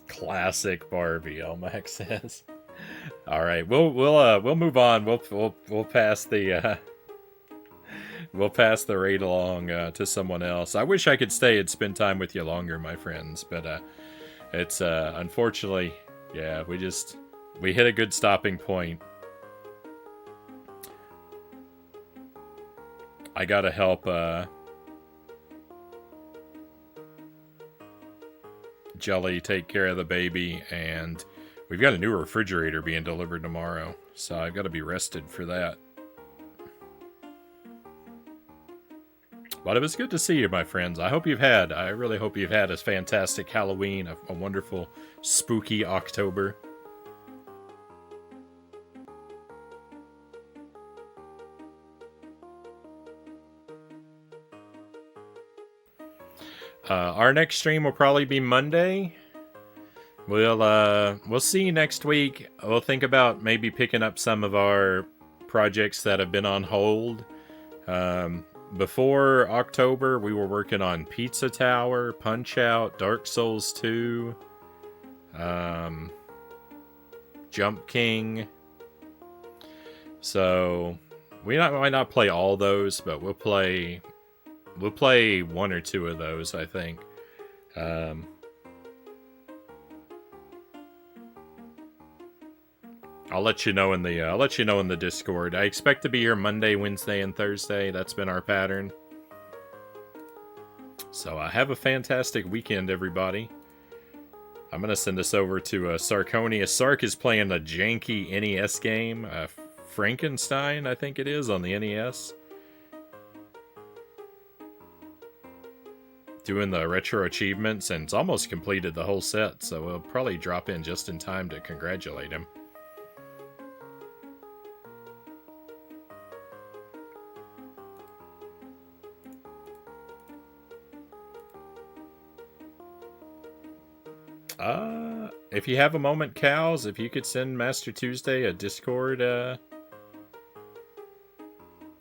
Classic Barbie, Elmac says. All right, we'll move on. We'll pass the raid along to someone else. I wish I could stay and spend time with you longer, my friends, but it's unfortunately, yeah, we hit a good stopping point. I gotta help Jelly take care of the baby, and we've got a new refrigerator being delivered tomorrow, so I've got to be rested for that. But it was good to see you, my friends. I really hope you've had a fantastic Halloween, a wonderful, spooky October. Our next stream will probably be Monday. We'll see you next week. We'll think about maybe picking up some of our projects that have been on hold. Before October, we were working on Pizza Tower, Punch Out, Dark Souls 2, Jump King. So might not play all those, but we'll play one or two of those, I think. I'll let you know in the Discord. I expect to be here Monday, Wednesday, and Thursday. That's been our pattern. So have a fantastic weekend, everybody. I'm gonna send this over to Sarkonia. Sark is playing a janky NES game, Frankenstein, I think it is, on the NES. Doing the retro achievements, and it's almost completed the whole set, so we'll probably drop in just in time to congratulate him. If you have a moment, Cows, if you could send Master Tuesday a Discord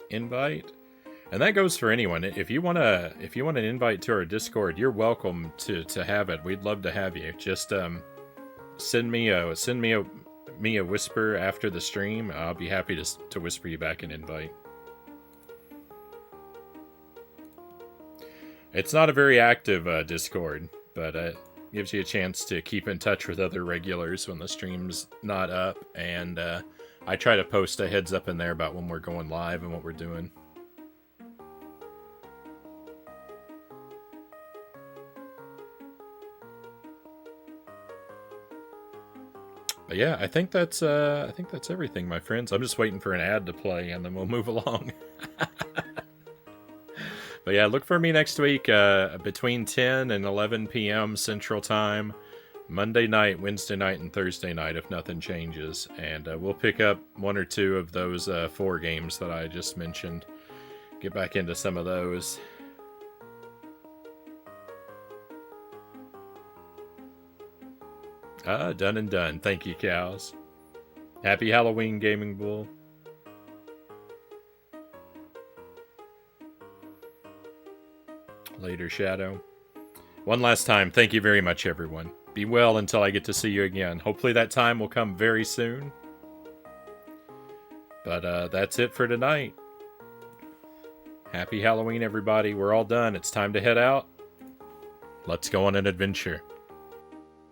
invite. And that goes for anyone. If you want an invite to our Discord, you're welcome to have it. We'd love to have you. Just send me a whisper after the stream. I'll be happy to whisper you back an invite. It's not a very active Discord, but gives you a chance to keep in touch with other regulars when the stream's not up, and I try to post a heads up in there about when we're going live and what we're doing. But yeah, I think that's everything, my friends. I'm just waiting for an ad to play, and then we'll move along. But yeah, look for me next week between 10 and 11 p.m. Central Time, Monday night, Wednesday night, and Thursday night if nothing changes. And we'll pick up one or two of those 4 games that I just mentioned. Get back into some of those. Done and done. Thank you, Cows. Happy Halloween, Gaming Bull. Later, Shadow. One last time, thank you very much, everyone. Be well until I get to see you again. Hopefully that time will come very soon. But that's it for tonight. Happy Halloween, everybody. We're all done. It's time to head out. Let's go on an adventure.